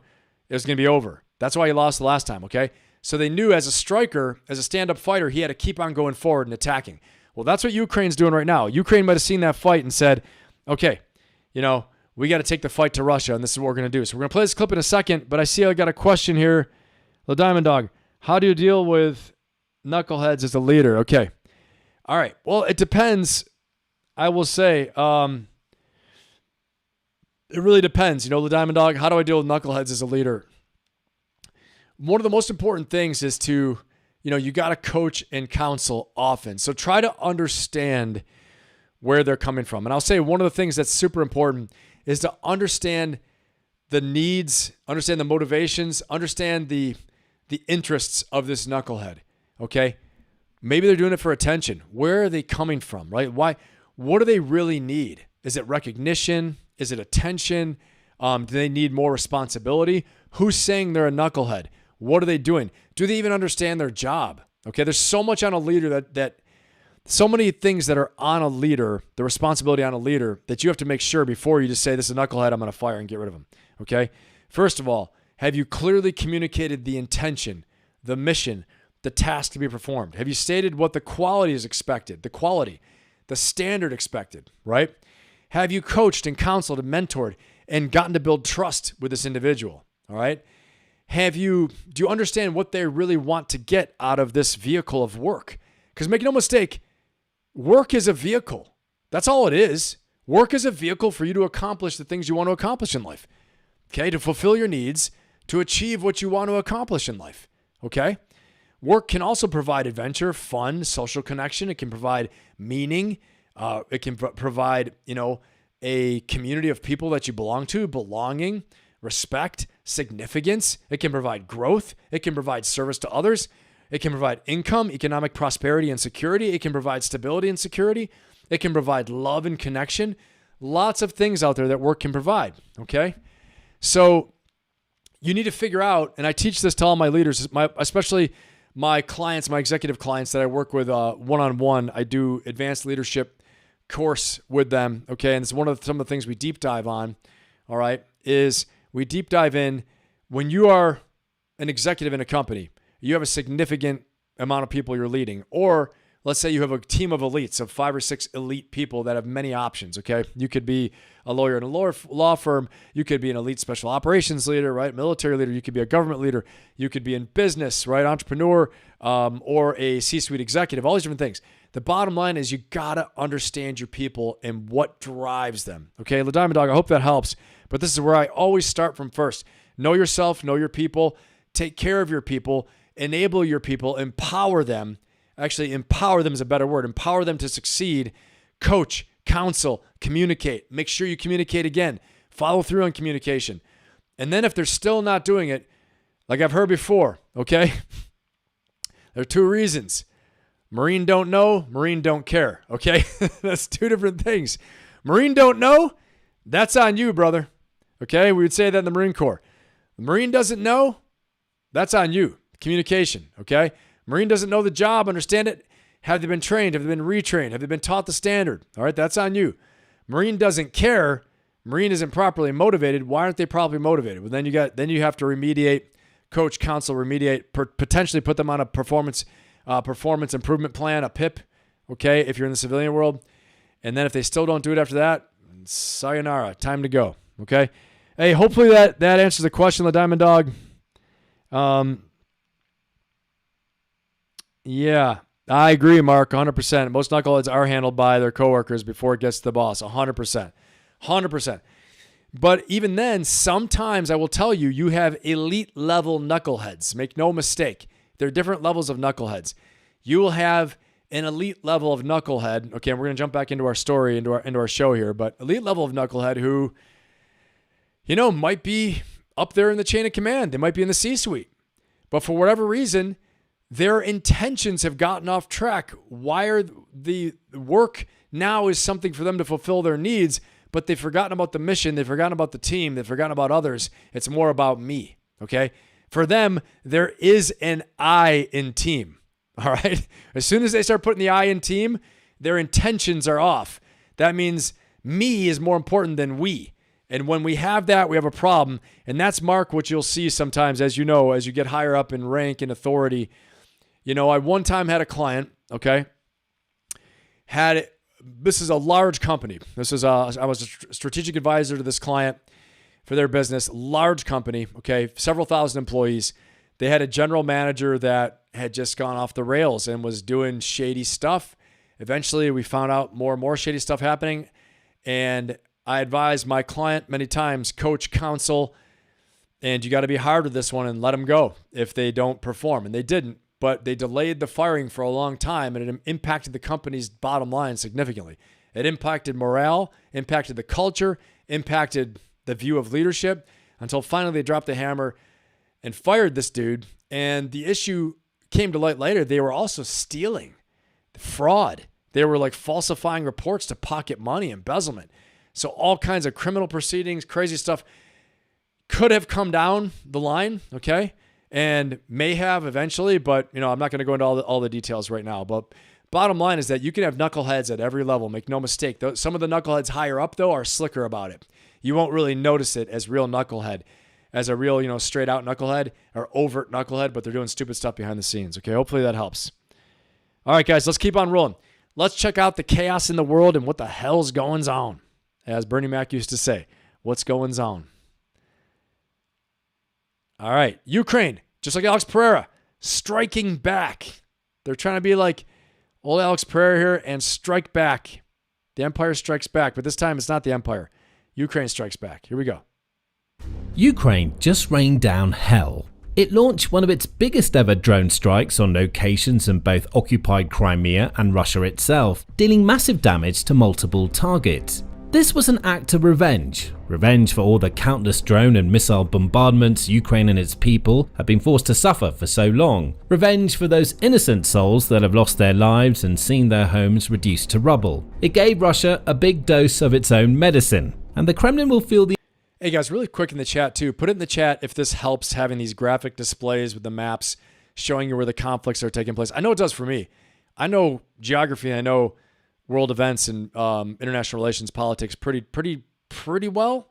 S1: it was going to be over. That's why he lost the last time, okay? So they knew as a striker, as a stand-up fighter, he had to keep on going forward and attacking. Well, that's what Ukraine's doing right now. Ukraine might have seen that fight and said, okay, we got to take the fight to Russia, and this is what we're going to do. So we're going to play this clip in a second, but I see I got a question here. The Diamond Dog, how do you deal with knuckleheads as a leader? Okay. All right. Well, it depends. I will say, it really depends. The Diamond Dog, how do I deal with knuckleheads as a leader? One of the most important things is to, you got to coach and counsel often. So try to understand where they're coming from. And I'll say one of the things that's super important is to understand the needs, understand the motivations, understand the interests of this knucklehead, okay? Maybe they're doing it for attention. Where are they coming from, right? Why? What do they really need? Is it recognition? Is it attention? Do they need more responsibility? Who's saying they're a knucklehead? What are they doing? Do they even understand their job? Okay, there's so much on a leader that so many things that are on a leader, the responsibility on a leader, that you have to make sure before you just say, this is a knucklehead, I'm going to fire and get rid of him. Okay? First of all, have you clearly communicated the intention, the mission, the task to be performed? Have you stated what the quality is expected, the standard expected, right? Have you coached and counseled and mentored and gotten to build trust with this individual. All right. Do you understand what they really want to get out of this vehicle of work? Because make no mistake, work is a vehicle. That's all it is. Work is a vehicle for you to accomplish the things you want to accomplish in life. Okay. To fulfill your needs, to achieve what you want to accomplish in life. Okay. Work can also provide adventure, fun, social connection. It can provide meaning. It can provide, a community of people that you belong to, belonging, respect, significance. It can provide growth. It can provide service to others. It can provide income, economic prosperity and security. It can provide stability and security. It can provide love and connection. Lots of things out there that work can provide. Okay. So you need to figure out, and I teach this to all my leaders, especially my clients, my executive clients that I work with one-on-one. I do advanced leadership course with them. Okay. And it's some of the things we deep dive on. All right. Is we deep dive in when you are an executive in a company, you have a significant amount of people you're leading, or let's say you have a team of elites of 5 or 6 elite people that have many options. Okay. You could be a lawyer in a law firm. You could be an elite special operations leader, right? Military leader. You could be a government leader. You could be in business, right? Entrepreneur, or a C-suite executive, all these different things. The bottom line is you got to understand your people and what drives them. Okay. La Diamond Dog, I hope that helps. But this is where I always start from first. Know yourself, know your people, take care of your people, enable your people, empower them. Actually, empower them is a better word. Empower them to succeed. Coach, counsel, communicate. Make sure you communicate again. Follow through on communication. And then if they're still not doing it, like I've heard before, okay? There are 2 reasons. Marine don't know, Marine don't care, okay? That's 2 different things. Marine don't know, that's on you, brother. Okay? We would say that in the Marine Corps. The Marine doesn't know, that's on you. Communication, okay? Marine doesn't know the job, understand it. Have they been trained? Have they been retrained? Have they been taught the standard? All right, that's on you. Marine doesn't care. Marine isn't properly motivated. Why aren't they properly motivated? Well, then you have to remediate, coach, counsel, remediate, potentially put them on a performance improvement plan, a PIP, okay, if you're in the civilian world. And then if they still don't do it after that, sayonara, time to go, okay? Hey, hopefully that answers the question, La Diamond Dog. Yeah, I agree, Mark, 100%. Most knuckleheads are handled by their coworkers before it gets to the boss, 100%. 100%. But even then, sometimes I will tell you, you have elite level knuckleheads. Make no mistake. There are different levels of knuckleheads. You will have an elite level of knucklehead. Okay, we're going to jump back into our story, into our show here. But elite level of knucklehead who, might be up there in the chain of command. They might be in the C-suite. But for whatever reason, their intentions have gotten off track. The work now is something for them to fulfill their needs, but they've forgotten about the mission. They've forgotten about the team. They've forgotten about others. It's more about me, okay? For them, there is an I in team, all right? As soon as they start putting the I in team, their intentions are off. That means me is more important than we. And when we have that, we have a problem. And that's, Mark, what you'll see sometimes, as you know, as you get higher up in rank and authority. I one time had a client, okay, this is a large company. I was a strategic advisor to this client for their business, large company, okay, several thousand employees. They had a general manager that had just gone off the rails and was doing shady stuff. Eventually, we found out more and more shady stuff happening. And I advised my client many times, coach, counsel, and you got to be hard with this one and let them go if they don't perform. And they didn't. But they delayed the firing for a long time, and it impacted the company's bottom line significantly. It impacted morale, impacted the culture, impacted the view of leadership, until finally they dropped the hammer and fired this dude. And the issue came to light later. They were also stealing, fraud. They were like falsifying reports to pocket money, embezzlement. So all kinds of criminal proceedings, crazy stuff could have come down the line, okay? And may have eventually, but I'm not going to go into all the details right now. But bottom line is that you can have knuckleheads at every level. Make no mistake. Some of the knuckleheads higher up, though, are slicker about it. You won't really notice it as real knucklehead, as a real, straight out knucklehead or overt knucklehead, but they're doing stupid stuff behind the scenes. Okay, hopefully that helps. All right, guys, let's keep on rolling. Let's check out the chaos in the world and what the hell's going on, as Bernie Mac used to say. What's going on? All right. Ukraine, just like Alex Pereira, striking back. They're trying to be like old Alex Pereira here and strike back. The Empire strikes back, but this time it's not the Empire. Ukraine strikes back. Here we go.
S15: Ukraine just rained down hell. It launched one of its biggest ever drone strikes on locations in both occupied Crimea and Russia itself, dealing massive damage to multiple targets. This was an act of revenge. Revenge for all the countless drone and missile bombardments Ukraine and its people have been forced to suffer for so long. Revenge for those innocent souls that have lost their lives and seen their homes reduced to rubble. It gave Russia a big dose of its own medicine, and the Kremlin will feel the...
S1: Hey guys, really quick in the chat too. Put it in the chat if this helps, having these graphic displays with the maps showing you where the conflicts are taking place. I know it does for me. I know geography. I know world events and international relations, politics pretty well.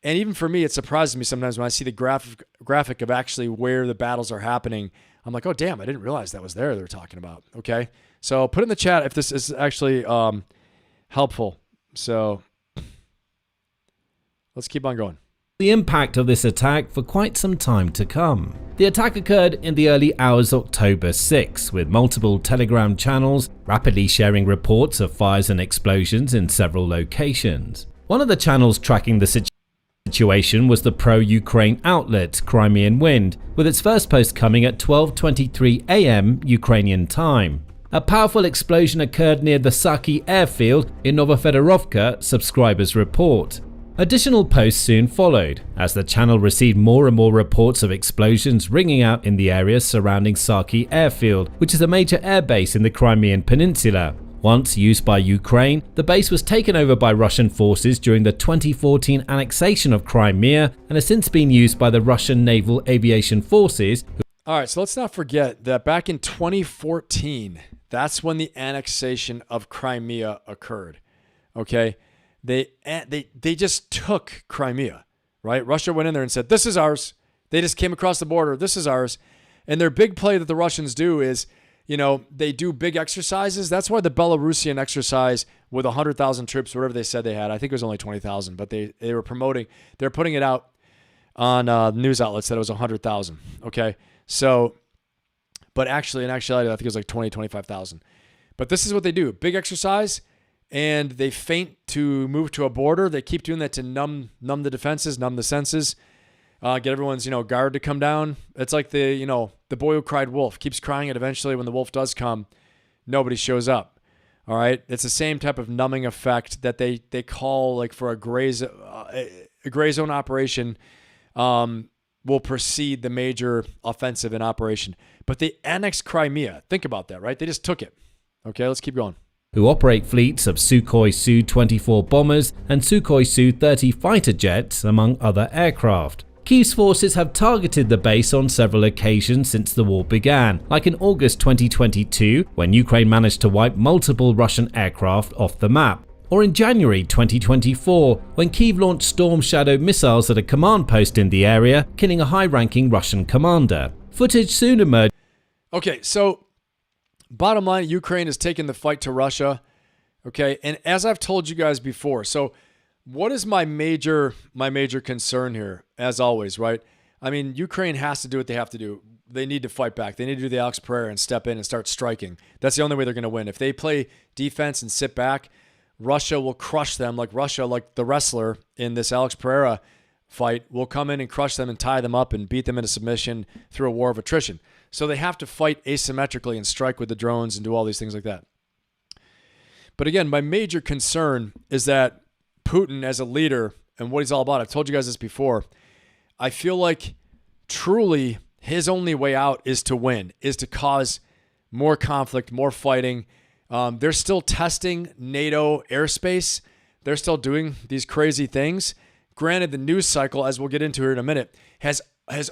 S1: And even for me, it surprises me sometimes when I see the graphic of actually where the battles are happening. I'm like, oh damn, I didn't realize that was there they're talking about. Okay, so put it in the chat if this is actually helpful. So let's keep on going.
S15: The impact of this attack for quite some time to come. The attack occurred in the early hours of October 6, with multiple Telegram channels rapidly sharing reports of fires and explosions in several locations. One of the channels tracking the situation was the pro-Ukraine outlet Crimean Wind, with its first post coming at 12:23 AM Ukrainian time. A powerful explosion occurred near the Saki airfield in Novofedorovka, subscribers report. Additional posts soon followed, as the channel received more and more reports of explosions ringing out in the area surrounding Saki airfield, which is a major airbase in the Crimean Peninsula. Once used by Ukraine, the base was taken over by Russian forces during the 2014 annexation of Crimea and has since been used by the Russian Naval Aviation Forces.
S1: All right, so let's not forget that back in 2014, that's when the annexation of Crimea occurred. Okay? They just took Crimea, right? Russia went in there and said, this is ours. They just came across the border. This is ours. And their big play that the Russians do is, you know, they do big exercises. That's why the Belarusian exercise with 100,000 troops, whatever they said they had, I think it was only 20,000, but they were promoting, they're putting it out on news outlets that it was 100,000. Okay. So, but actually, in actuality, I think it was like 20, 25,000. But this is what they do. Big exercise. And they feint to move to a border. They keep doing that to numb the defenses, numb the senses, get everyone's, guard to come down. It's like the boy who cried wolf keeps crying, and eventually when the wolf does come, nobody shows up. All right. It's the same type of numbing effect that they call like for a gray zone operation will precede the major offensive in operation. But they annexed Crimea. Think about that, right? They just took it. Okay, let's keep going.
S15: Who operate fleets of Sukhoi Su-24 bombers and Sukhoi Su-30 fighter jets, among other aircraft. Kyiv's forces have targeted the base on several occasions since the war began, like in August 2022, when Ukraine managed to wipe multiple Russian aircraft off the map, or in January 2024, when Kyiv launched Storm Shadow missiles at a command post in the area, killing a high-ranking Russian commander. Footage soon emerged.
S1: Okay, so bottom line, Ukraine has taken the fight to Russia, okay? And as I've told you guys before, so what is my major concern here, as always, right? I mean, Ukraine has to do what they have to do. They need to fight back. They need to do the Alex Pereira and step in and start striking. That's the only way they're going to win. If they play defense and sit back, Russia will crush them like the wrestler in this Alex Pereira fight, will come in and crush them and tie them up and beat them into submission through a war of attrition. So they have to fight asymmetrically and strike with the drones and do all these things like that. But again, my major concern is that Putin as a leader and what he's all about, I've told you guys this before, I feel like truly his only way out is to win, is to cause more conflict, more fighting. They're still testing NATO airspace. They're still doing these crazy things. Granted, the news cycle, as we'll get into here in a minute, has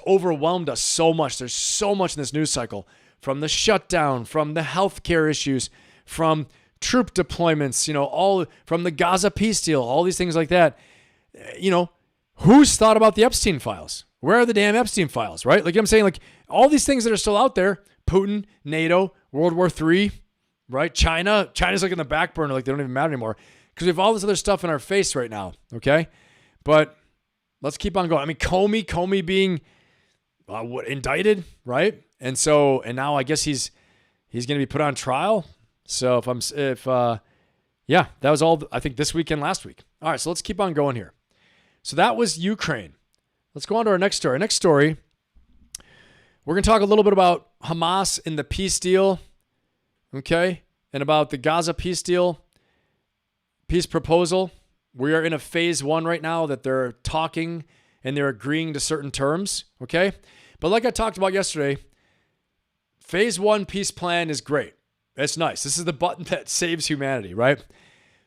S1: overwhelmed us so much. There's so much in this news cycle, from the shutdown, from the healthcare issues, from troop deployments, all from the Gaza peace deal, all these things like that. Who's thought about the Epstein files? Where are the damn Epstein files, right? Like I'm saying, like all these things that are still out there, Putin, NATO, World War III, right? China's like in the back burner, like they don't even matter anymore because we have all this other stuff in our face right now, okay? But let's keep on going. I mean, Comey being indicted, right? And now I guess he's going to be put on trial. So that was all I think this week and last week. All right, so let's keep on going here. So that was Ukraine. Let's go on to our next story. Next story, we're going to talk a little bit about Hamas in the peace deal, okay, and about the Gaza peace deal, peace proposal. We are in a phase 1 right now that they're talking and they're agreeing to certain terms, okay? But like I talked about yesterday, phase 1 peace plan is great. It's nice. This is the button that saves humanity, right?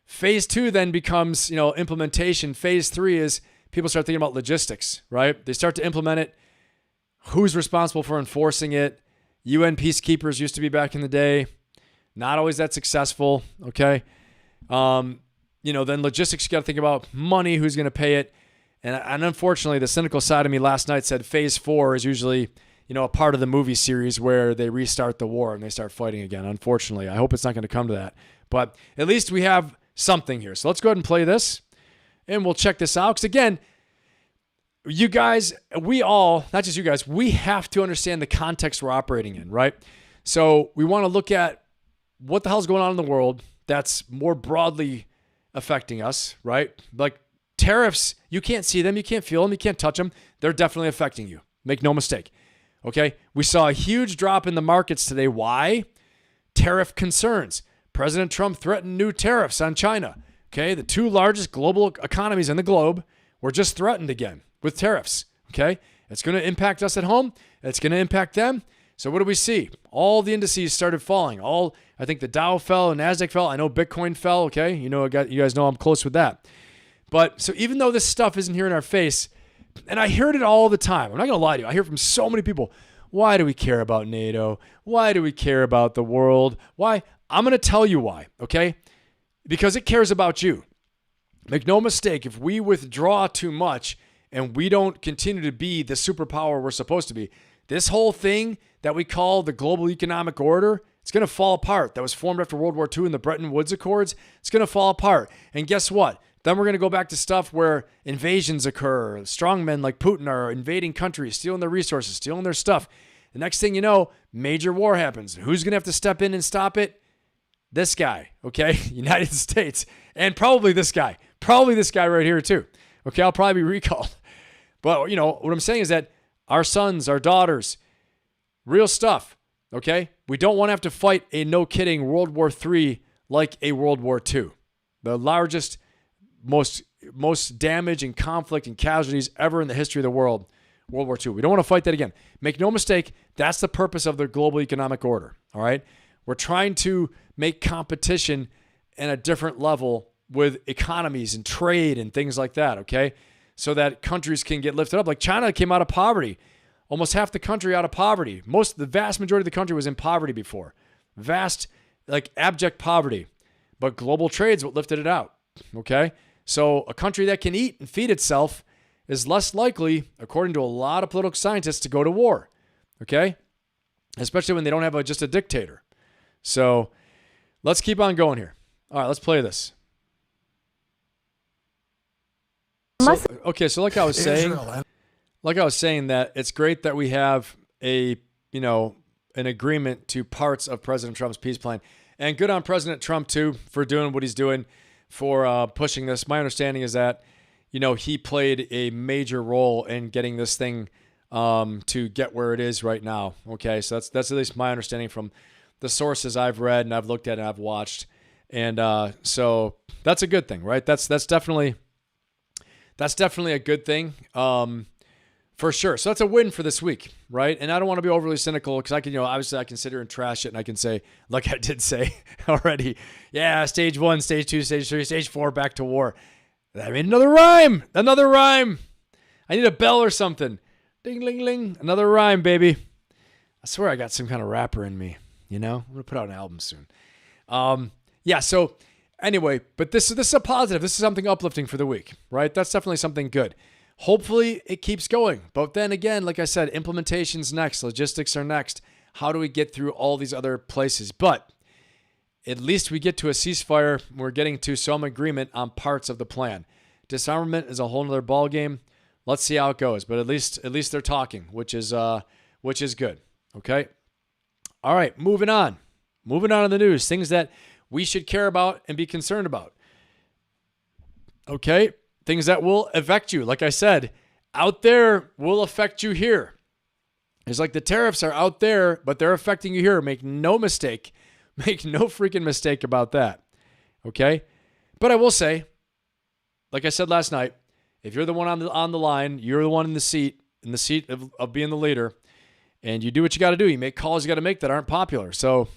S1: Phase 2 then becomes, implementation. Phase 3 is people start thinking about logistics, right? They start to implement it. Who's responsible for enforcing it? UN peacekeepers used to be back in the day. Not always that successful, okay? Then logistics, you got to think about money, who's going to pay it. And unfortunately, the cynical side of me last night said phase 4 is usually, a part of the movie series where they restart the war and they start fighting again. Unfortunately, I hope it's not going to come to that. But at least we have something here. So let's go ahead and play this and we'll check this out. Because again, you guys, we all, not just you guys, we have to understand the context we're operating in, right? So we want to look at what the hell's going on in the world that's more broadly affecting us, right? Like tariffs, you can't see them, you can't feel them, you can't touch them. They're definitely affecting you. Make no mistake. Okay? We saw a huge drop in the markets today. Why? Tariff concerns. President Trump threatened new tariffs on China. Okay? The 2 largest global economies in the globe were just threatened again with tariffs. Okay? It's going to impact us at home. It's going to impact them. So what do we see? All the indices started falling. I think the Dow fell and NASDAQ fell. I know Bitcoin fell. Okay? You guys know I'm close with that. But so even though this stuff isn't here in our face, and I heard it all the time. I'm not going to lie to you. I hear from so many people. Why do we care about NATO? Why do we care about the world? Why? I'm going to tell you why, okay? Because it cares about you. Make no mistake, if we withdraw too much and we don't continue to be the superpower we're supposed to be, this whole thing that we call the global economic order, it's going to fall apart. That was formed after World War II in the Bretton Woods Accords. It's going to fall apart. And guess what? Then we're going to go back to stuff where invasions occur. Strongmen like Putin are invading countries, stealing their resources, stealing their stuff. The next thing you know, major war happens. Who's going to have to step in and stop it? This guy, okay? United States. And probably this guy. Probably this guy right here too. Okay, I'll probably be recalled. But, what I'm saying is that our sons, our daughters, real stuff, okay? We don't want to have to fight a no-kidding World War III like a World War II. The largest, most damage and conflict and casualties ever in the history of the world, World War II. We don't want to fight that again. Make no mistake, that's the purpose of the global economic order, all right? We're trying to make competition at a different level with economies and trade and things like that, okay? So that countries can get lifted up. Like China came out of poverty. Almost half the country out of poverty. The vast majority of the country was in poverty before. Vast, abject poverty. But global trade's what lifted it out, okay? So a country that can eat and feed itself is less likely, according to a lot of political scientists, to go to war, okay? Especially when they don't have just a dictator. So let's keep on going here. All right, let's play this. So like I was saying, that it's great that we have an agreement to parts of President Trump's peace plan. And good on President Trump, too, for doing what he's doing, for pushing this. My understanding is that, he played a major role in getting this thing to get where it is right now. Okay, so that's at least my understanding from the sources I've read and I've looked at and I've watched. And so that's a good thing, right? That's definitely a good thing, for sure. So that's a win for this week, right? And I don't want to be overly cynical because I can, obviously I can sit here and trash it and I can say, like I did say already, yeah, stage 1, stage 2, stage 3, stage 4, back to war. I made another rhyme. I need a bell or something. Ding, ling, ling. Another rhyme, baby. I swear I got some kind of rapper in me, I'm going to put out an album soon. So anyway, but this is a positive. This is something uplifting for the week, right? That's definitely something good. Hopefully it keeps going. But then again, like I said, implementation's next. Logistics are next. How do we get through all these other places? But at least we get to a ceasefire. We're getting to some agreement on parts of the plan. Disarmament is a whole nother ball game. Let's see how it goes. But at least they're talking, which is good. Okay. All right, moving on. Moving on to the news, things that we should care about and be concerned about. Okay, things that will affect you. Like I said, out there will affect you here. It's like the tariffs are out there, but they're affecting you here. Make no mistake. Make no freaking mistake about that. Okay? But I will say, like I said last night, if you're the one on the line, you're the one in the seat of being the leader, and you do what you got to do. You make calls you got to make that aren't popular. So,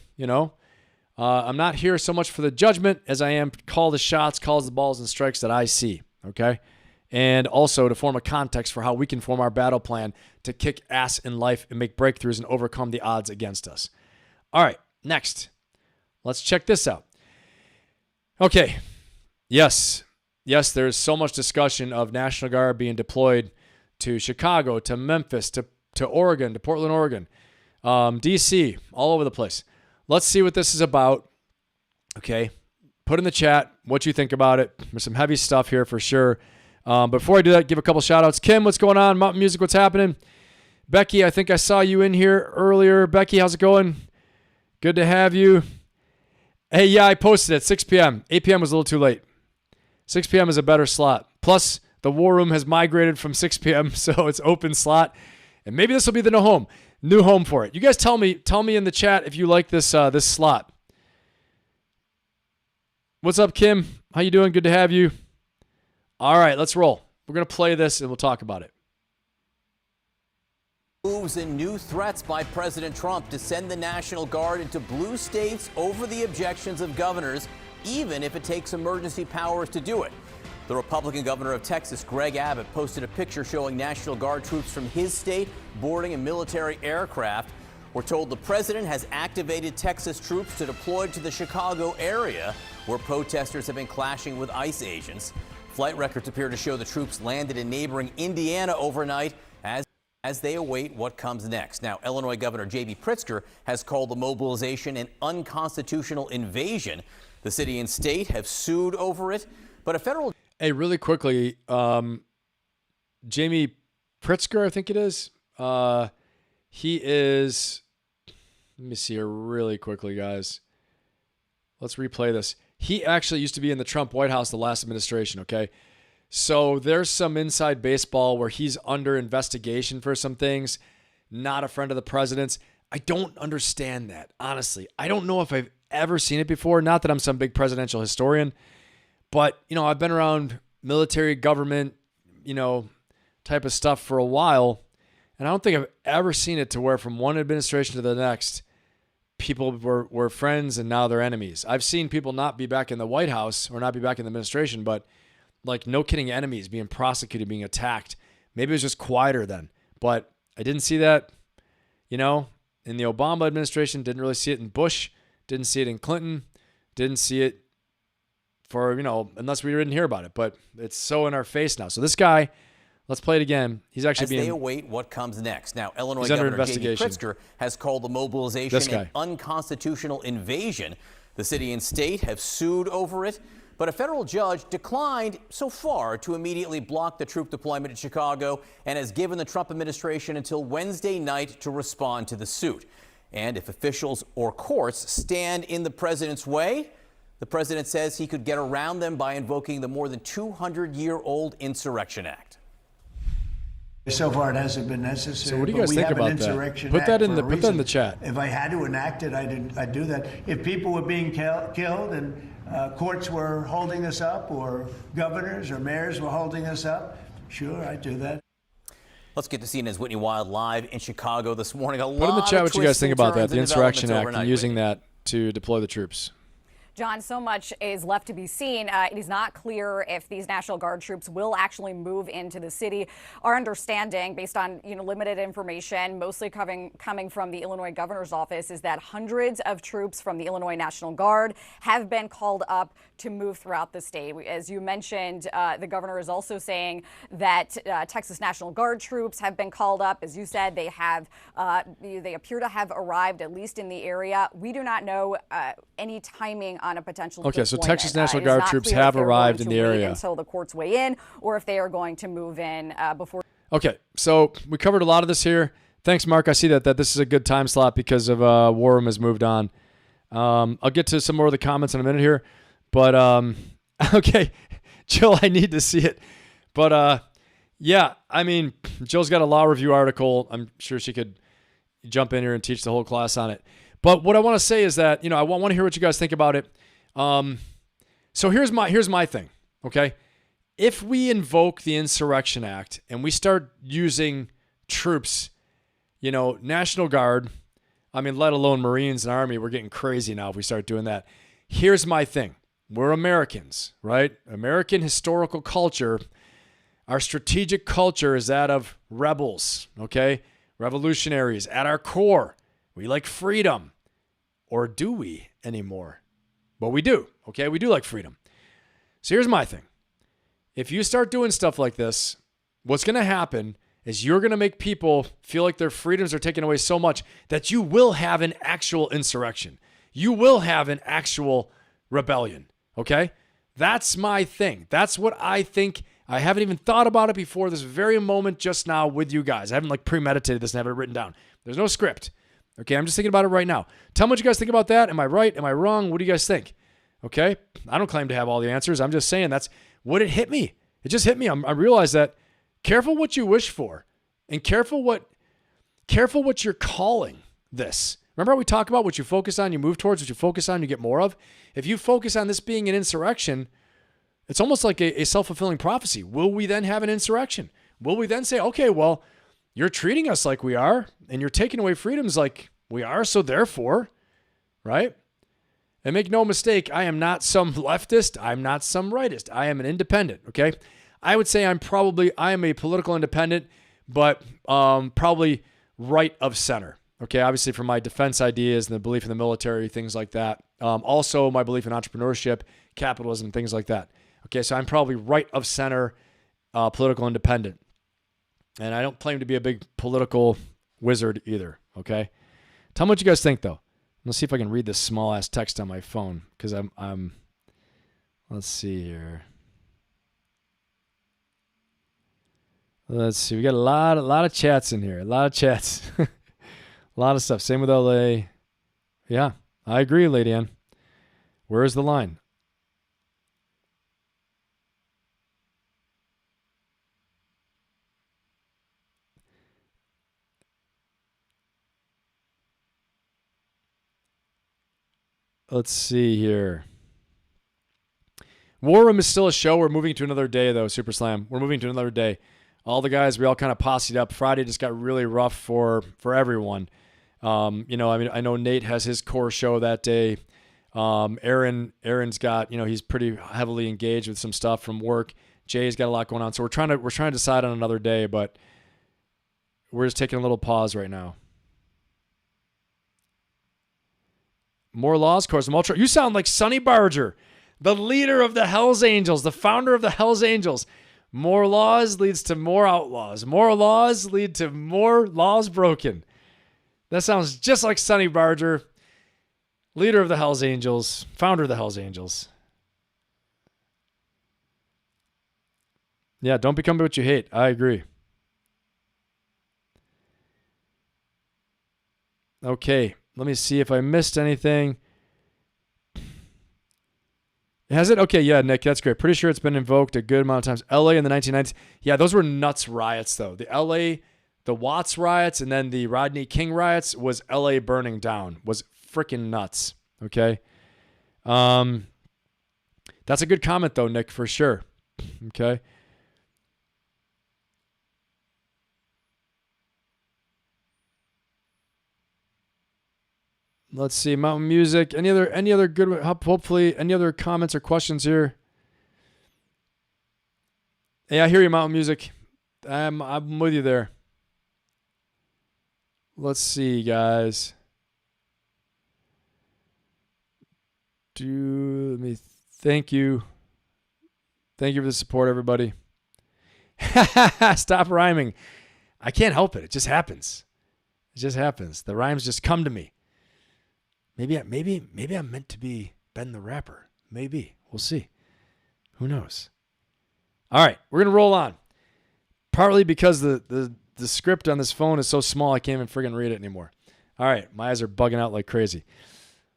S1: I'm not here so much for the judgment as I am call the shots, calls the balls and strikes that I see. Okay? And also to form a context for how we can form our battle plan to kick ass in life and make breakthroughs and overcome the odds against us. All right, next. Let's check this out. Okay. Yes, there's so much discussion of National Guard being deployed to Chicago, to Memphis, to Oregon, to Portland, Oregon, D.C., all over the place. Let's see what this is about. Okay. Put in the chat what you think about it. There's some heavy stuff here for sure. Before I do that, give a couple shout outs. Kim, what's going on? Mountain Music, what's happening? Becky, I think I saw you in here earlier. Becky, how's it going? Good to have you. Hey, yeah, I posted at 6 p.m. 8 p.m. was a little too late. 6 p.m. is a better slot. Plus, the War Room has migrated from 6 p.m., so it's open slot. And maybe this will be the new home for it. You guys tell me in the chat if you like this this slot. What's up, Kim? How you doing? Good to have you. All right, let's roll. We're going to play this and we'll talk about it.
S16: Moves and new threats by President Trump to send the National Guard into blue states over the objections of governors, even if it takes emergency powers to do it. The Republican governor of Texas, Greg Abbott, posted a picture showing National Guard troops from his state boarding a military aircraft. We're told the president has activated Texas troops to deploy to the Chicago area, where protesters have been clashing with ICE agents. Flight records appear to show the troops landed in neighboring Indiana overnight as they await what comes next. Now, Illinois Governor J.B. Pritzker has called the mobilization an unconstitutional invasion. The city and state have sued over it, but a federal...
S1: Hey, really quickly, Jamie Pritzker, I think it is. He is... Let me see here really quickly, guys. Let's replay this. He actually used to be in the Trump White House the last administration, okay? So there's some inside baseball where he's under investigation for some things, not a friend of the president's. I don't understand that, honestly. I don't know if I've ever seen it before. Not that I'm some big presidential historian, but, I've been around military, government, type of stuff for a while, and I don't think I've ever seen it to where from one administration to the next, people were friends and now they're enemies. I've seen people not be back in the White House or not be back in the administration, but like no kidding enemies being prosecuted, being attacked. Maybe it was just quieter then, but I didn't see that, in the Obama administration, didn't really see it in Bush, didn't see it in Clinton, didn't see it for, unless we didn't hear about it, but it's so in our face now. So this guy, let's play it again. He's actually
S16: they await what comes next. Now, Illinois Governor J.B. Pritzker has called the mobilization an unconstitutional invasion. The city and state have sued over it, but a federal judge declined so far to immediately block the troop deployment in Chicago and has given the Trump administration until Wednesday night to respond to the suit. And if officials or courts stand in the president's way, the president says he could get around them by invoking the more than 200-year-old Insurrection Act.
S17: So far, it hasn't been necessary.
S1: So what do you guys think about that? Put that in the chat.
S17: If I had to enact it, I'd do that. If people were being killed and courts were holding us up, or governors or mayors were holding us up, sure, I'd do that.
S16: Let's get to CNN's Whitney Wild live in Chicago this morning.
S1: Put in the chat what you guys think about that, the Insurrection Act, and using that to deploy the troops.
S18: John, so much is left to be seen. It is not clear if these National Guard troops will actually move into the city. Our understanding, based on limited information, mostly coming from the Illinois governor's office, is that hundreds of troops from the Illinois National Guard have been called up to move throughout the state. As you mentioned, the governor is also saying that Texas National Guard troops have been called up. As you said, they appear to have arrived, at least in the area. We do not know any timing on a potential
S1: Okay, so
S18: deployment.
S1: Texas National
S18: It is
S1: Guard
S18: not
S1: troops
S18: clear if
S1: have
S18: they're
S1: arrived
S18: going
S1: in
S18: to
S1: the
S18: wait
S1: area.
S18: until the courts weigh in, or if they are going to move in before.
S1: Okay, so we covered a lot of this here. Thanks, Mark. I see that this is a good time slot because of War Room has moved on. I'll get to some more of the comments in a minute here. But, okay, Jill, I need to see it. But, yeah, I mean, Jill's got a law review article. I'm sure she could jump in here and teach the whole class on it. But what I want to say is that, I want to hear what you guys think about it. So here's my thing, okay? If we invoke the Insurrection Act and we start using troops, National Guard, let alone Marines and Army, we're getting crazy now if we start doing that. Here's my thing. We're Americans, right? American historical culture, our strategic culture is that of rebels, okay? Revolutionaries at our core. We like freedom. Or do we anymore? Well, we do, okay? We do like freedom. So here's my thing. If you start doing stuff like this, what's going to happen is you're going to make people feel like their freedoms are taken away so much that you will have an actual insurrection. You will have an actual rebellion, okay? That's my thing. That's what I think. I haven't even thought about it before this very moment just now with you guys. I haven't premeditated this and have it written down. There's no script. Okay, I'm just thinking about it right now. Tell me what you guys think about that. Am I right? Am I wrong? What do you guys think? Okay, I don't claim to have all the answers. I'm just saying that's what it hit me. It just hit me. I realized that careful what you wish for and careful what you're calling this. Remember how we talk about what you focus on, you move towards, what you focus on, you get more of? If you focus on this being an insurrection, it's almost like a self-fulfilling prophecy. Will we then have an insurrection? Will we then say, okay, well, you're treating us like we are, and you're taking away freedoms like we are, so therefore, right? And make no mistake, I am not some leftist. I'm not some rightist. I am an independent, okay? I would say I am a political independent, but probably right of center, okay? Obviously, for my defense ideas and the belief in the military, things like that. Also, my belief in entrepreneurship, capitalism, things like that. Okay, so I'm probably right of center, political independent. And I don't claim to be a big political wizard either, okay? Tell me what you guys think, though. Let's see if I can read this small-ass text on my phone, because I'm let's see here. Let's see. We got a lot of chats in here. A lot of chats. A lot of stuff. Same with LA. Yeah, I agree, Lady Ann. Where is the line? Let's see here. War Room is still a show. We're moving to another day, though, Super Slam. We're moving to another day. All the guys, we all kind of posseed up. Friday just got really rough for everyone. I know Nate has his core show that day. Aaron's got, he's pretty heavily engaged with some stuff from work. Jay's got a lot going on. So we're trying to decide on another day, but we're just taking a little pause right now. More laws, course. You sound like Sonny Barger, the leader of the Hells Angels, the founder of the Hells Angels. More laws leads to more outlaws. More laws lead to more laws broken. That sounds just like Sonny Barger, leader of the Hells Angels, founder of the Hells Angels. Yeah, don't become what you hate. I agree. Okay. Let me see if I missed anything. Has it? Okay, yeah, Nick, that's great. Pretty sure it's been invoked a good amount of times. LA in the 1990s. Yeah, those were nuts riots, though. The LA, the Watts riots, and then the Rodney King riots was LA burning down. Was freaking nuts. Okay. That's a good comment, though, Nick, for sure. Okay. Let's see, Mountain Music. Any other good? Hopefully, any other comments or questions here? Hey, I hear you, Mountain Music. I'm with you there. Let's see, guys. Let me thank you. Thank you for the support, everybody. Stop rhyming. I can't help it. It just happens. It just happens. The rhymes just come to me. Maybe I'm meant to be Ben the Rapper. Maybe. We'll see. Who knows? All right, we're going to roll on. Partly because the script on this phone is so small, I can't even friggin' read it anymore. All right, my eyes are bugging out like crazy.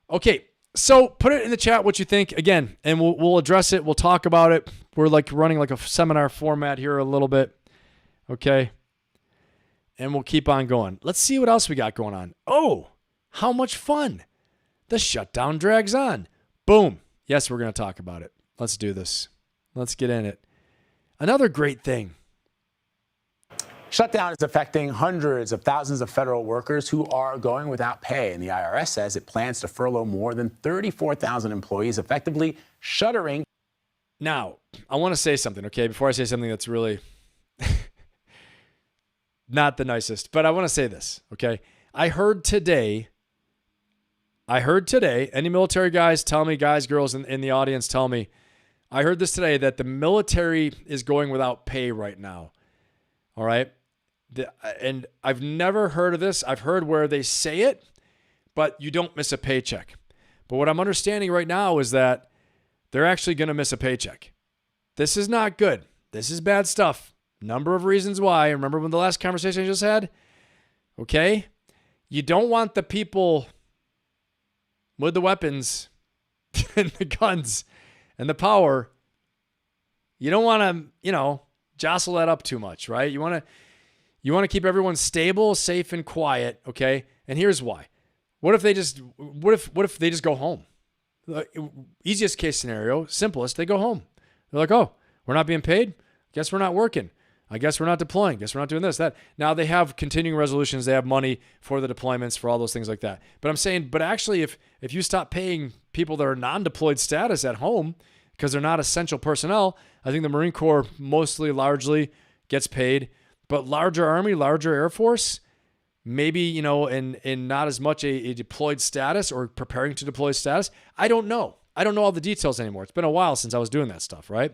S1: Okay, so put it in the chat what you think again, and we'll address it. We'll talk about it. We're like running like a seminar format here a little bit. Okay, and we'll keep on going. Let's see what else we got going on. Oh, how much fun! The shutdown drags on. Boom. Yes, we're going to talk about it. Let's do this. Let's get in it. Another great thing.
S19: Shutdown is affecting hundreds of thousands of federal workers who are going without pay, and the IRS says it plans to furlough more than 34,000 employees, effectively shuttering.
S1: Now, I want to say something, okay, before I say something that's really not the nicest, but I want to say this, okay? I heard today, any military guys tell me, guys, girls in the audience tell me, I heard this today that the military is going without pay right now. All right. And I've never heard of this. I've heard where they say it, but you don't miss a paycheck. But what I'm understanding right now is that they're actually going to miss a paycheck. This is not good. This is bad stuff. Number of reasons why. Remember when the last conversation I just had? Okay. You don't want the people with the weapons and the guns and the power. You don't want to, jostle that up too much, right? You want to keep everyone stable, safe, and quiet, okay? And here's why. What if they just go home? Easiest case scenario, simplest, they go home. They're like, oh, we're not being paid? Guess we're not working. I guess we're not deploying. Guess we're not doing this, that. Now they have continuing resolutions. They have money for the deployments, for all those things like that. But I'm saying, actually, if you stop paying people that are non-deployed status at home because they're not essential personnel, I think the Marine Corps largely gets paid. But larger Army, larger Air Force, maybe, in not as much a deployed status or preparing to deploy status. I don't know. I don't know all the details anymore. It's been a while since I was doing that stuff, right?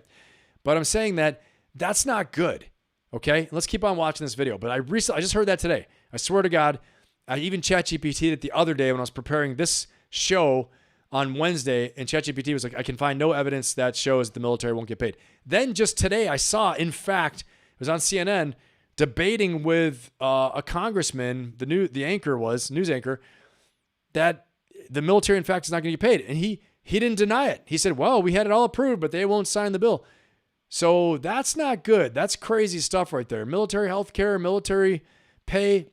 S1: But I'm saying that that's not good. Okay, let's keep on watching this video. But I just heard that today. I swear to God, I even ChatGPT'd it the other day when I was preparing this show on Wednesday, and ChatGPT was like, I can find no evidence that shows the military won't get paid. Then just today, I saw, in fact, it was on CNN, debating with a congressman, the news anchor, that the military, in fact, is not going to get paid. And he didn't deny it. He said, well, we had it all approved, but they won't sign the bill. So that's not good. That's crazy stuff right there. Military health care, military pay.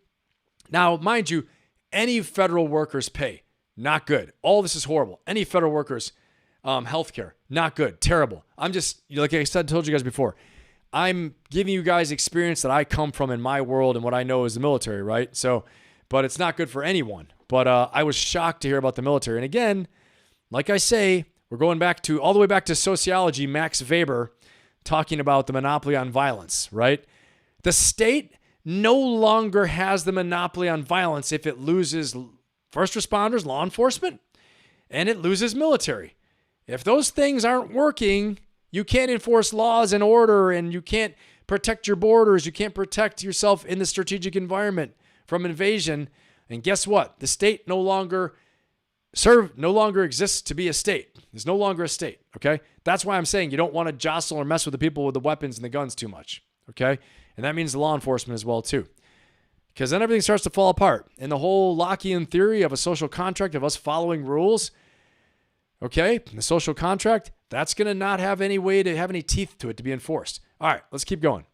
S1: Now, mind you, any federal workers pay, not good. All this is horrible. Any federal workers health care, not good, terrible. I'm just, like I said, told you guys before, I'm giving you guys experience that I come from in my world and what I know is the military, right? So, but it's not good for anyone. But I was shocked to hear about the military. And again, like I say, we're going all the way back to sociology, Max Weber, talking about the monopoly on violence, right? The state no longer has the monopoly on violence if it loses first responders, law enforcement, and it loses military. If those things aren't working, you can't enforce laws and order, and you can't protect your borders. You can't protect yourself in the strategic environment from invasion. And guess what? The state no longer exists to be a state. There's no longer a state, okay? That's why I'm saying you don't want to jostle or mess with the people with the weapons and the guns too much, okay? And that means the law enforcement as well, too. Because then everything starts to fall apart. And the whole Lockean theory of a social contract, of us following rules, okay, the social contract, that's going to not have any way to have any teeth to it to be enforced. All right, let's keep going.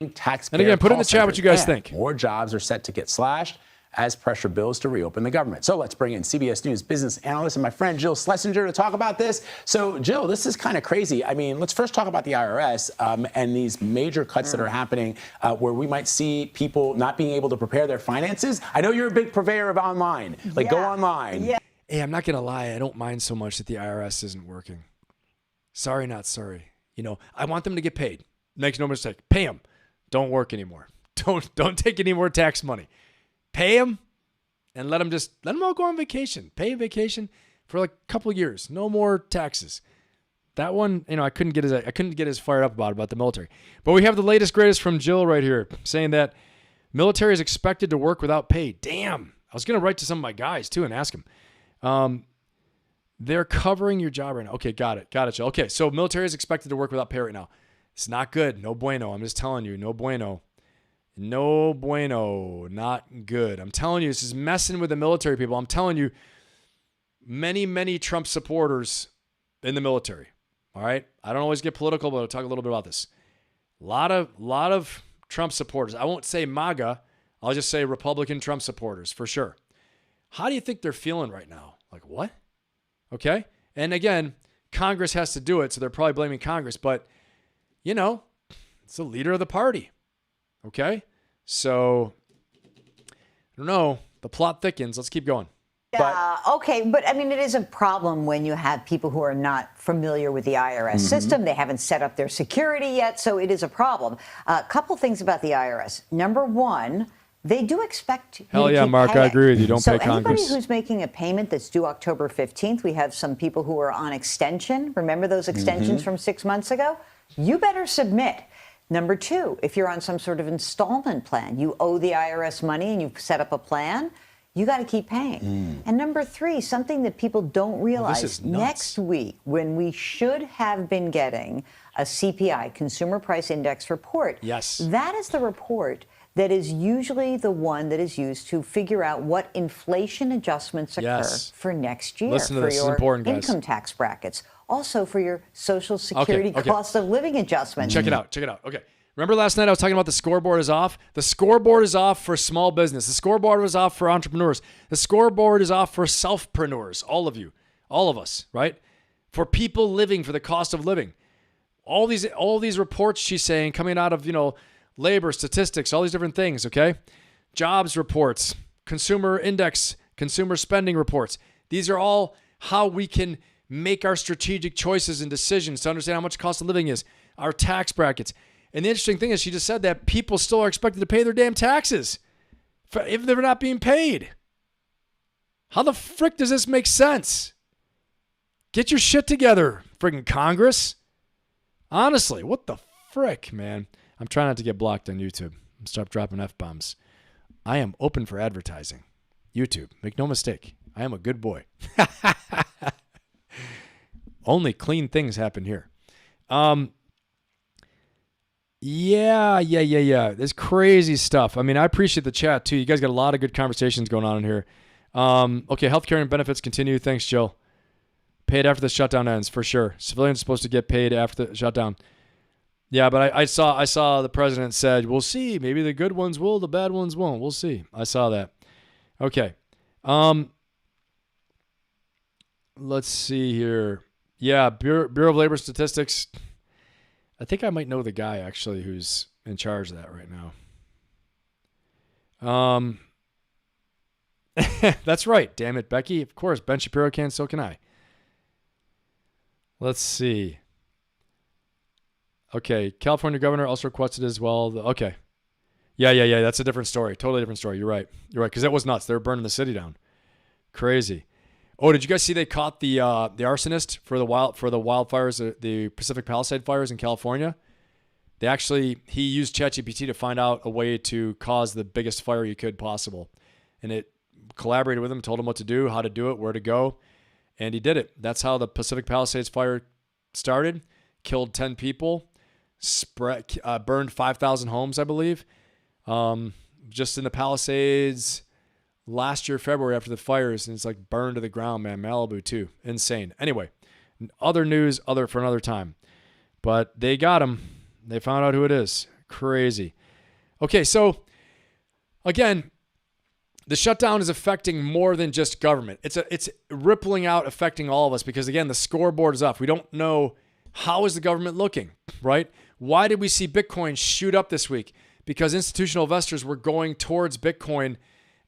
S1: And again, put in the chat what you guys think.
S19: More jobs are set to get slashed as pressure builds to reopen the government. So let's bring in CBS News business analyst and my friend Jill Schlesinger to talk about this. So Jill, this is kind of crazy. I mean, let's first talk about the IRS and these major cuts that are happening where we might see people not being able to prepare their finances. I know you're a big purveyor of online. Go online.
S1: Yeah. Hey, I'm not going to lie. I don't mind so much that the IRS isn't working. Sorry, not sorry. I want them to get paid. Make no mistake. Pay them. Don't work anymore. Don't take any more tax money. Pay them and let them all go on vacation. Pay vacation for like a couple of years. No more taxes. That one, I couldn't get as fired up about the military. But we have the latest greatest from Jill right here saying that military is expected to work without pay. Damn. I was going to write to some of my guys too and ask them. They're covering your job right now. Okay, got it, Jill. Okay, so military is expected to work without pay right now. It's not good. No bueno. I'm just telling you, no bueno. No bueno. Not good. I'm telling you, this is messing with the military people. I'm telling you, many Trump supporters in the military. All right? I don't always get political, but I'll talk a little bit about this. A lot of Trump supporters. I won't say MAGA. I'll just say Republican Trump supporters for sure. How do you think they're feeling right now? Like, what? Okay? And again, Congress has to do it, so they're probably blaming Congress. But, you know, it's the leader of the party. Okay? So, I don't know. The plot thickens. Let's keep going.
S20: Okay, but I mean, it is a problem when you have people who are not familiar with the IRS system. They haven't set up their security yet, so it is a problem. A couple things about the IRS. Number one, they do expect you
S1: Hell
S20: to
S1: yeah,
S20: keep
S1: Mark,
S20: paying.
S1: I agree with you. Don't pay
S20: So
S1: Congress.
S20: anybody who's making a payment that's due October 15th, we have some people who are on extension. Remember those extensions from 6 months ago? You better submit. Number two, if you're on some sort of installment plan, you owe the IRS money and you've set up a plan, you got to keep paying. And number three, something that people don't realize, next week, when we should have been getting a CPI, Consumer Price Index report, that is the report that is usually the one that is used to figure out what inflation adjustments occur for next year
S1: Listen to
S20: for
S1: this. This is
S20: your
S1: important, guys.
S20: income tax brackets, also for your Social Security cost of living adjustments.
S1: Check it out. Okay. Remember last night I was talking about the scoreboard is off? The scoreboard is off for small business. The scoreboard was off for entrepreneurs. The scoreboard is off for selfpreneurs, all of you, all of us, right? For people living, for the cost of living. All these reports she's saying coming out of, labor statistics, all these different things, okay? Jobs reports, consumer index, consumer spending reports. These are all how we can make our strategic choices and decisions to understand how much cost of living is, our tax brackets. And the interesting thing is she just said that people still are expected to pay their damn taxes if they're not being paid. How the frick does this make sense? Get your shit together, friggin' Congress. Honestly, what the frick, man? I'm trying not to get blocked on YouTube. Stop dropping F-bombs. I am open for advertising. YouTube, make no mistake. I am a good boy. Only clean things happen here. Yeah. There's crazy stuff. I mean, I appreciate the chat too. You guys got a lot of good conversations going on in here. Okay, healthcare and benefits continue. Thanks, Jill. Paid after the shutdown ends, for sure. Civilians are supposed to get paid after the shutdown. Yeah, but I saw the president said, we'll see. Maybe the good ones will, the bad ones won't. We'll see. I saw that. Okay. Let's see here. Yeah, Bureau of Labor Statistics. I think I might know the guy, actually, who's in charge of that right now. That's right. Damn it, Becky. Of course, Ben Shapiro can, so can I. Let's see. Okay, California governor also requested as well. Okay. Yeah. That's a different story. Totally different story. You're right. Because that was nuts. They were burning the city down. Crazy. Oh, did you guys see they caught the arsonist for the wildfires, the Pacific Palisades fires in California? He used ChatGPT to find out a way to cause the biggest fire you could possible. And it collaborated with him, told him what to do, how to do it, where to go. And he did it. That's how the Pacific Palisades fire started. Killed 10 people. Burned 5,000 homes, I believe. Just in the Palisades last year, February, after the fires, and it's like burned to the ground, man. Malibu too. Insane. Anyway, other news, for another time. But they got him. They found out who it is. Crazy. Okay, so again, the shutdown is affecting more than just government. It's rippling out, affecting all of us because again, the scoreboard is off. We don't know how is the government looking, right? Why did we see Bitcoin shoot up this week? Because institutional investors were going towards Bitcoin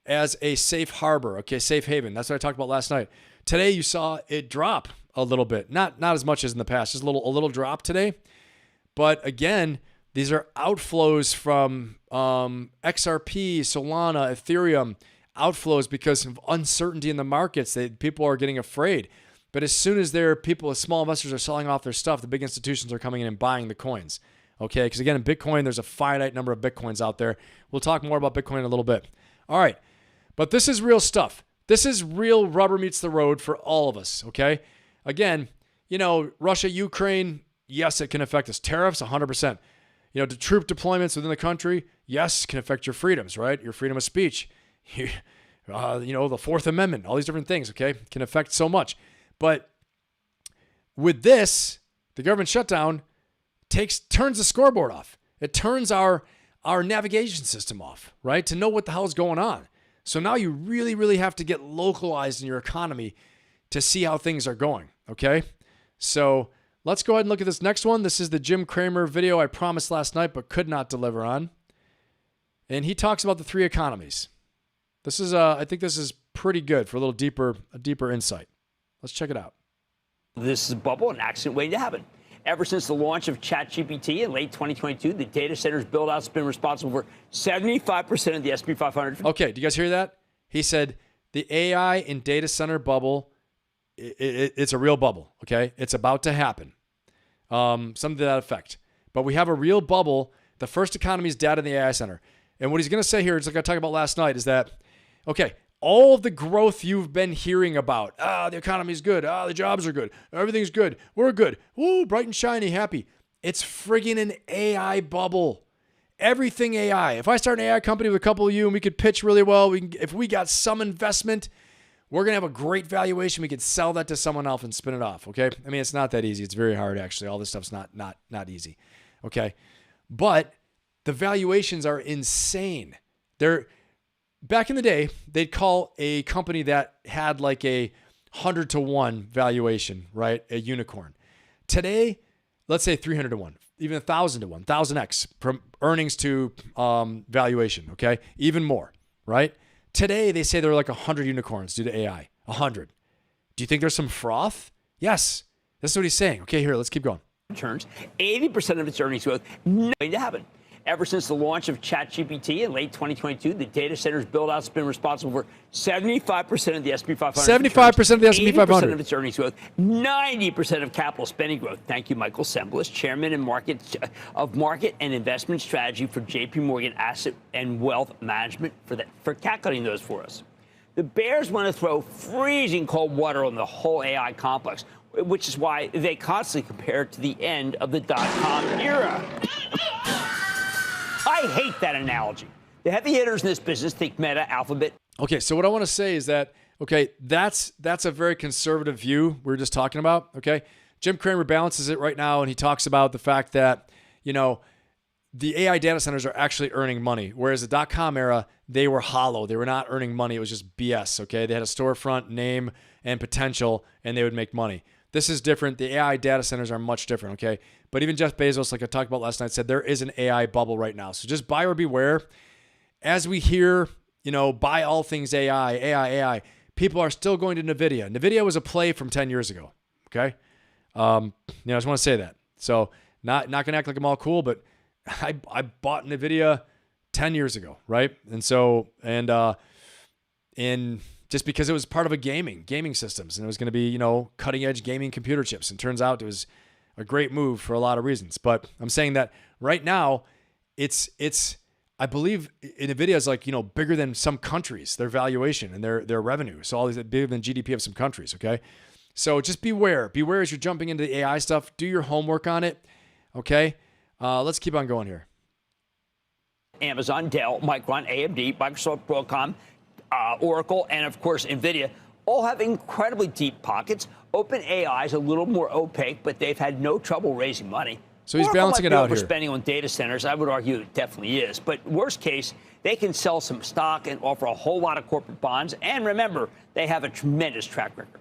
S1: as a safe harbor, okay, safe haven. That's what I talked about last night. Today you saw it drop a little bit, not as much as in the past, just a little drop today. But again, these are outflows from XRP, Solana, Ethereum, outflows because of uncertainty in the markets. People are getting afraid. But as soon as small investors are selling off their stuff, the big institutions are coming in and buying the coins. Okay, because again, in Bitcoin, there's a finite number of Bitcoins out there. We'll talk more about Bitcoin in a little bit. All right, but this is real stuff. This is real rubber meets the road for all of us, okay? Again, Russia, Ukraine, yes, it can affect us. Tariffs, 100%. The troop deployments within the country, yes, can affect your freedoms, right? Your freedom of speech. The Fourth Amendment, all these different things, okay, can affect so much. But with this, the government shutdown turns the scoreboard off. It turns our navigation system off, right? To know what the hell is going on. So now you really, really have to get localized in your economy to see how things are going, okay? So let's go ahead and look at this next one. This is the Jim Cramer video I promised last night but could not deliver on. And he talks about the three economies. This is, I think this is pretty good for a deeper insight. Let's check it out.
S21: This is a bubble, an accident waiting to happen. Ever since the launch of ChatGPT in late 2022, the data centers build-out's been responsible for 75% of the S&P 500.
S1: Okay, do you guys hear that? He said the AI and data center bubble, it's a real bubble, okay? It's about to happen. Something to that effect. But we have a real bubble. The first economy is data in the AI center. And what he's going to say here, it's like I talked about last night, is that, okay, all of the growth you've been hearing about, the economy's good, the jobs are good, everything's good, we're good, woo, bright and shiny, happy. It's friggin' an AI bubble. Everything AI. If I start an AI company with a couple of you and we could pitch really well, if we got some investment, we're going to have a great valuation. We could sell that to someone else and spin it off, okay? I mean, it's not that easy. It's very hard, actually. All this stuff's not easy, okay? But the valuations are insane. Back in the day, they'd call a company that had like a 100-to-1 valuation, right? A unicorn. Today, let's say 300-to-1, even 1,000-to-1, 1,000x from earnings to valuation, okay? Even more, right? Today, they say there are like 100 unicorns due to AI, 100. Do you think there's some froth? Yes. That's what he's saying. Okay, here, let's keep going.
S21: Returns, 80% of its earnings growth, nothing to happen. Ever since the launch of ChatGPT in late 2022, the data centers build-out's been responsible for 75% of the S&P 500.
S1: 75% of the S&P 500.
S21: 80% of its earnings growth, 90% of capital spending growth. Thank you, Michael Semblus, Chairman of Market and Investment Strategy for J.P. Morgan Asset and Wealth Management, for calculating those for us. The bears want to throw freezing cold water on the whole AI complex, which is why they constantly compare it to the end of the dot-com era. I hate that analogy. The heavy hitters in this business think Meta, Alphabet.
S1: Okay, so what I want to say is that, okay, that's a very conservative view we were just talking about, okay? Jim Cramer balances it right now, and he talks about the fact that, the AI data centers are actually earning money, whereas the dot-com era, they were hollow. They were not earning money. It was just BS, okay? They had a storefront, name, and potential, and they would make money. This is different. The AI data centers are much different, okay? But even Jeff Bezos, like I talked about last night, said there is an AI bubble right now. So just buyer beware. As we hear, buy all things AI, people are still going to NVIDIA. NVIDIA was a play from 10 years ago, okay? I just want to say that. So not going to act like I'm all cool, but I bought NVIDIA 10 years ago, right? And so, just because it was part of a gaming systems, and it was going to be, cutting edge gaming computer chips. And turns out it was a great move for a lot of reasons. But I'm saying that right now, it's I believe NVIDIA is like, bigger than some countries, their valuation and their revenue. So all these bigger than GDP of some countries. Okay. So just beware as you're jumping into the AI stuff, do your homework on it. Okay. Let's keep on going here.
S21: Amazon, Dell, Micron, AMD, Microsoft, Broadcom, Oracle, and of course, NVIDIA all have incredibly deep pockets. OpenAI is a little more opaque, but they've had no trouble raising money.
S1: So he's balancing it out here.
S21: Spending on data centers, I would argue it definitely is. But worst case, they can sell some stock and offer a whole lot of corporate bonds. And remember, they have a tremendous track record.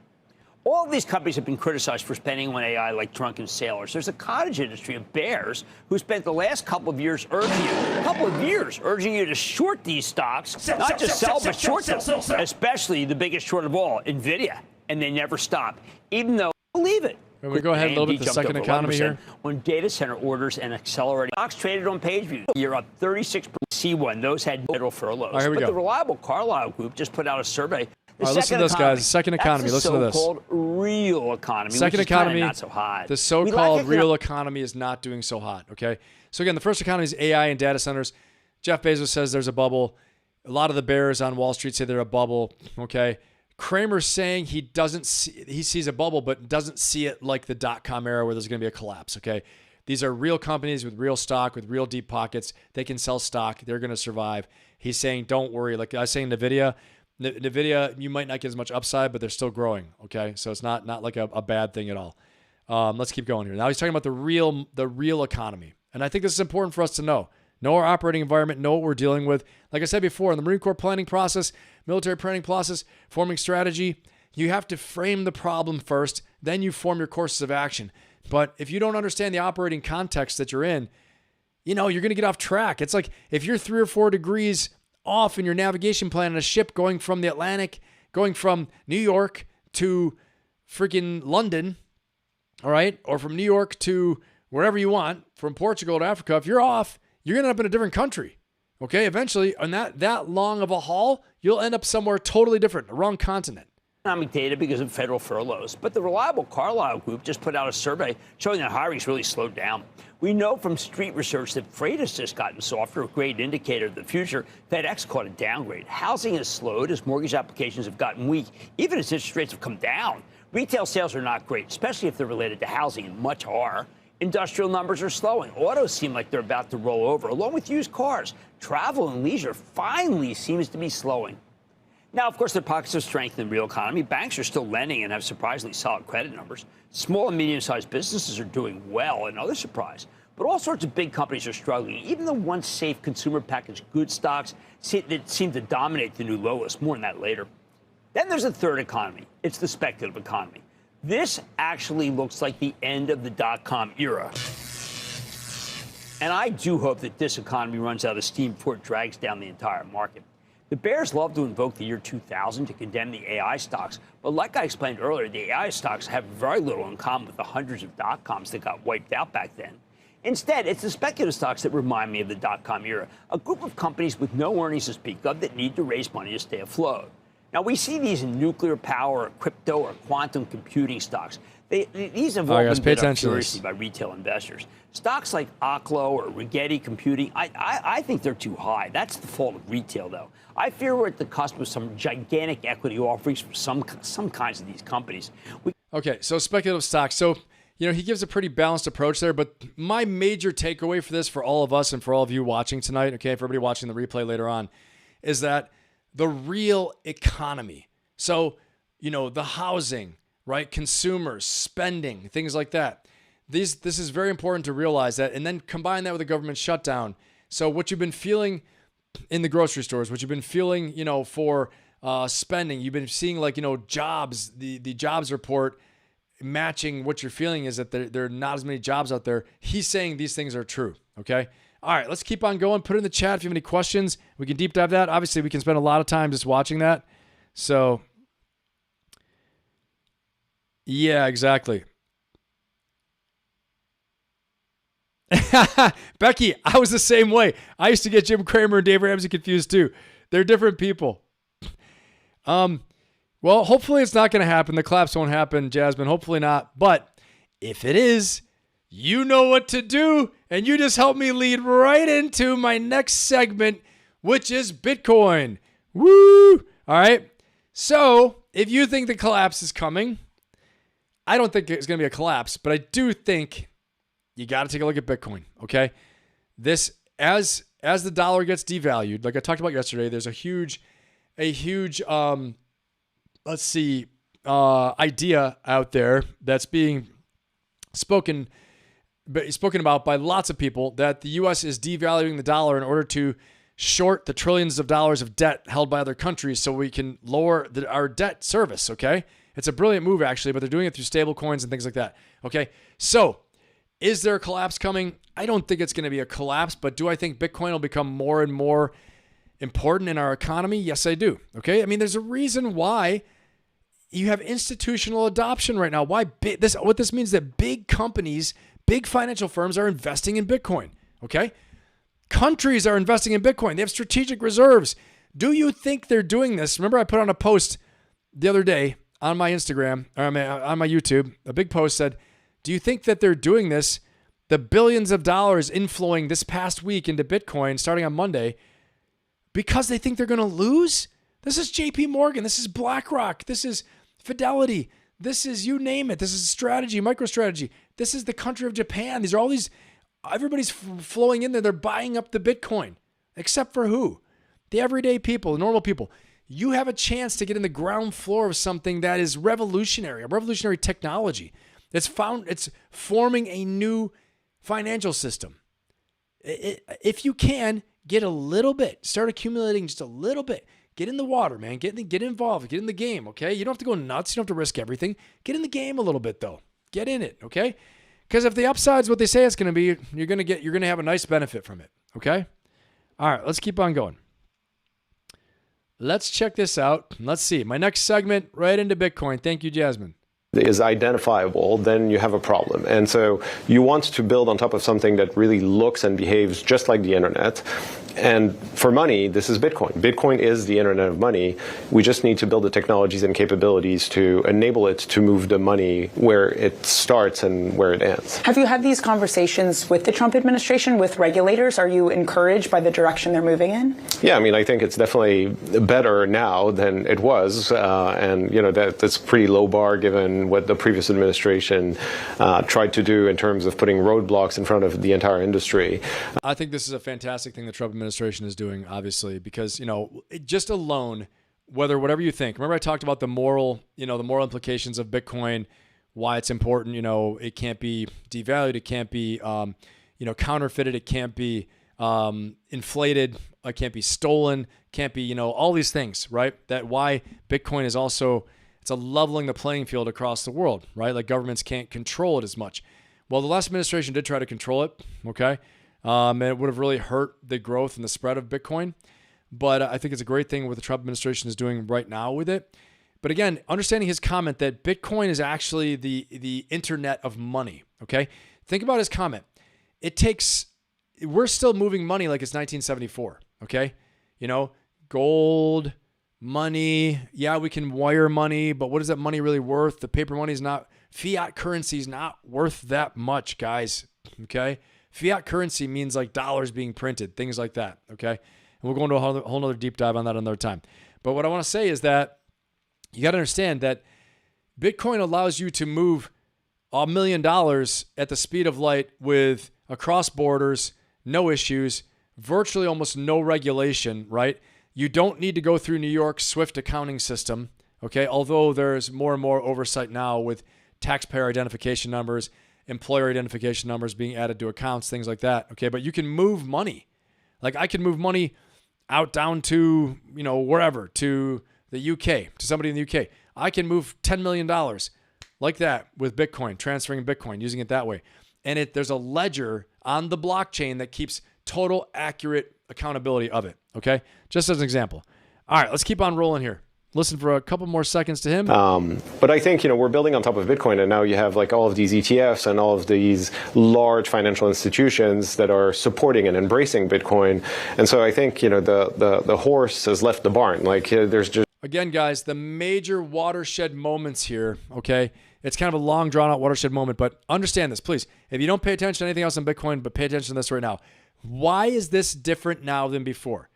S21: All of these companies have been criticized for spending on AI like drunken sailors. There's a cottage industry of bears who spent the last couple of years urging you to short these stocks, not just sell, but short them, especially the biggest short of all, NVIDIA. And they never stop, even though believe it.
S1: Can we go ahead a little bit to the second economy here?
S21: On data center orders and accelerating. Stocks traded on PageView. You're up 36%. C1, those had federal furloughs.
S1: All right, here we go.
S21: The reliable Carlyle Group just put out a survey.
S1: All right, listen to this, guys. The second economy. Listen to this.
S21: The so-called real economy.
S1: Second economy,
S21: not so hot.
S1: The so-called real economy is not doing so hot. Okay. So again, the first economy is AI and data centers. Jeff Bezos says there's a bubble. A lot of the bears on Wall Street say they're a bubble. Okay. Kramer's saying he sees a bubble, but doesn't see it like the dot-com era where there's going to be a collapse, okay? These are real companies with real stock, with real deep pockets. They can sell stock. They're going to survive. He's saying, don't worry. Like I was saying, NVIDIA, you might not get as much upside, but they're still growing, okay? So it's not like a bad thing at all. Let's keep going here. Now he's talking about the real economy. And I think this is important for us to know. Know our operating environment, know what we're dealing with. Like I said before, in the Marine Corps planning process, military planning process, forming strategy, you have to frame the problem first, then you form your courses of action. But if you don't understand the operating context that you're in, you're going to get off track. It's like if you're 3 or 4 degrees off in your navigation plan on a ship going from the Atlantic, going from New York to freaking London, all right, or from New York to wherever you want, from Portugal to Africa, if you're off, you're going to end up in a different country, okay? Eventually, on that long of a haul, you'll end up somewhere totally different, the wrong continent.
S21: Economic data because of federal furloughs, but the reliable Carlyle Group just put out a survey showing that hiring's really slowed down. We know from street research that freight has just gotten softer, a great indicator of the future. FedEx caught a downgrade. Housing has slowed as mortgage applications have gotten weak, even as interest rates have come down. Retail sales are not great, especially if they're related to housing, and much are. Industrial numbers are slowing. Autos seem like they're about to roll over, along with used cars. Travel and leisure finally seems to be slowing. Now, of course, there are pockets of strength in the real economy. Banks are still lending and have surprisingly solid credit numbers. Small and medium-sized businesses are doing well, another surprise. But all sorts of big companies are struggling. Even the once safe consumer packaged goods stocks that seem to dominate the new low list. More on that later. Then there's a third economy. It's the speculative economy. This actually looks like the end of the dot-com era. And I do hope that this economy runs out of steam before it drags down the entire market. The bears love to invoke the year 2000 to condemn the AI stocks, but like I explained earlier, the AI stocks have very little in common with the hundreds of dot-coms that got wiped out back then. Instead, it's the speculative stocks that remind me of the dot-com era, a group of companies with no earnings to speak of that need to raise money to stay afloat. Now, we see these in nuclear power, or crypto, or quantum computing stocks. These have all been bid up furiously by retail investors. Stocks like Oklo or Rigetti Computing, I think they're too high. That's the fault of retail, though. I fear we're at the cusp of some gigantic equity offerings for some kinds of these companies.
S1: Okay, so speculative stocks. So, he gives a pretty balanced approach there, but my major takeaway for this, for all of us and for all of you watching tonight, okay, for everybody watching the replay later on, is that the real economy. So, the housing, right? Consumers, spending, things like that. This is very important to realize that, and then combine that with a government shutdown. So what you've been feeling in the grocery stores, what you've been feeling, for spending, you've been seeing jobs, the jobs report matching what you're feeling is that there are not as many jobs out there. He's saying these things are true, okay? All right, let's keep on going. Put it in the chat if you have any questions. We can deep dive that. Obviously, we can spend a lot of time just watching that. So, yeah, exactly. Becky, I was the same way. I used to get Jim Cramer and Dave Ramsey confused too. They're different people. Well, hopefully it's not going to happen. The collapse won't happen, Jasmine. Hopefully not. But if it is, you know what to do. And you just helped me lead right into my next segment, which is Bitcoin. Woo! All right. So if you think the collapse is coming, I don't think it's going to be a collapse, but I do think you got to take a look at Bitcoin, okay? This, as the dollar gets devalued, like I talked about yesterday, there's a huge idea out there that's being spoken about by lots of people that the U.S. is devaluing the dollar in order to short the trillions of dollars of debt held by other countries so we can lower our debt service, okay? It's a brilliant move, actually, but they're doing it through stable coins and things like that, okay? So, is there a collapse coming? I don't think it's going to be a collapse, but do I think Bitcoin will become more and more important in our economy? Yes, I do, okay? I mean, there's a reason why you have institutional adoption right now. What this means is that big companies, big financial firms are investing in Bitcoin, okay? Countries are investing in Bitcoin. They have strategic reserves. Do you think they're doing this? Remember I put on a post the other day on my Instagram, or on my YouTube, a big post said, do you think that they're doing this, the billions of dollars inflowing this past week into Bitcoin starting on Monday, because they think they're going to lose? This is JP Morgan. This is BlackRock. This is Fidelity. This is, you name it. This is Strategy, MicroStrategy. This is the country of Japan. These are all these, everybody's flowing in there. They're buying up the Bitcoin. Except for who? The everyday people, the normal people. You have a chance to get in the ground floor of something that is revolutionary, a revolutionary technology. It's forming a new financial system. If you can, get a little bit, start accumulating just a little bit. Get in the water, man. Get involved. Get in the game, okay? You don't have to go nuts. You don't have to risk everything. Get in the game a little bit, though. Get in it, okay? Because if the upside's what they say it's going to be, you're going to have a nice benefit from it, okay? All right, let's keep on going. Let's check this out. Let's see. My next segment, right into Bitcoin. Thank you, Jasmine.
S3: Is identifiable, then you have a problem. And so you want to build on top of something that really looks and behaves just like the internet. And for money, this is Bitcoin. Bitcoin is the internet of money. We just need to build the technologies and capabilities to enable it to move the money where it starts and where it ends.
S22: Have you had these conversations with the Trump administration, with regulators? Are you encouraged by the direction they're moving in?
S3: Yeah, I mean, I think it's definitely better now than it was. And, that's a pretty low bar given what the previous administration tried to do in terms of putting roadblocks in front of the entire industry.
S1: I think this is a fantastic thing the Trump administration is doing, obviously, because, just alone, whatever you think, remember I talked about the moral implications of Bitcoin, why it's important, it can't be devalued, it can't be, counterfeited, it can't be inflated, it can't be stolen, can't be, all these things, right? That why Bitcoin is also, it's a leveling the playing field across the world, right? Like governments can't control it as much. Well, the last administration did try to control it, okay? And it would have really hurt the growth and the spread of Bitcoin. But I think it's a great thing what the Trump administration is doing right now with it. But again, understanding his comment that Bitcoin is actually the internet of money, okay? Think about his comment. We're still moving money like it's 1974, okay? Gold, money, yeah, we can wire money, but what is that money really worth? The paper money is not, fiat currency is not worth that much, guys, okay? Fiat currency means like dollars being printed, things like that, okay? And we'll go into a whole nother deep dive on that another time. But what I want to say is that you got to understand that Bitcoin allows you to move $1 million at the speed of light with across borders, no issues, virtually almost no regulation, right? You don't need to go through New York's SWIFT accounting system, okay? Although there's more and more oversight now with taxpayer identification numbers, employer identification numbers being added to accounts, things like that, okay? But you can move money. Like I can move money out down to, wherever, to the UK, to somebody in the UK. I can move $10 million like that with Bitcoin, transferring Bitcoin, using it that way. And there's a ledger on the blockchain that keeps total accurate accountability of it, okay? Just as an example. All right, let's keep on rolling here. Listen for a couple more seconds to him.
S3: But I think, we're building on top of Bitcoin, and now you have like all of these ETFs and all of these large financial institutions that are supporting and embracing Bitcoin. And so I think, the horse has left the barn. Like there's just...
S1: Again, guys, the major watershed moments here, okay? It's kind of a long, drawn-out watershed moment, but understand this, please. If you don't pay attention to anything else on Bitcoin, but pay attention to this right now. Why is this different now than before?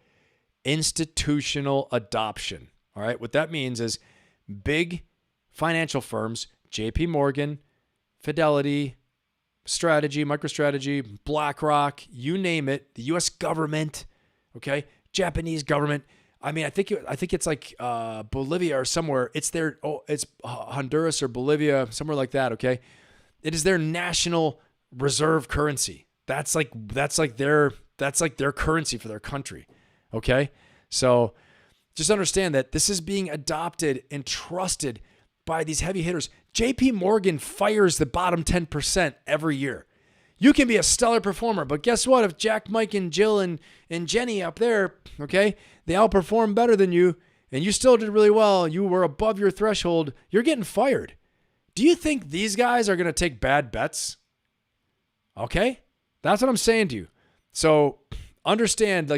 S1: Institutional adoption. All right, what that means is big financial firms, JP Morgan, Fidelity, Strategy, MicroStrategy, BlackRock, you name it, the US government, okay, Japanese government. I mean, I think it's like Bolivia or somewhere. It's Honduras or Bolivia, somewhere like that, okay? It is their national reserve currency. That's like their currency for their country, okay? So just understand that this is being adopted and trusted by these heavy hitters. JP Morgan fires the bottom 10% every year. You can be a stellar performer, but guess what? If Jack, Mike, and Jill and Jenny up there, okay, they outperform better than you, and you still did really well, you were above your threshold, you're getting fired. Do you think these guys are going to take bad bets? Okay? That's what I'm saying to you. So understand,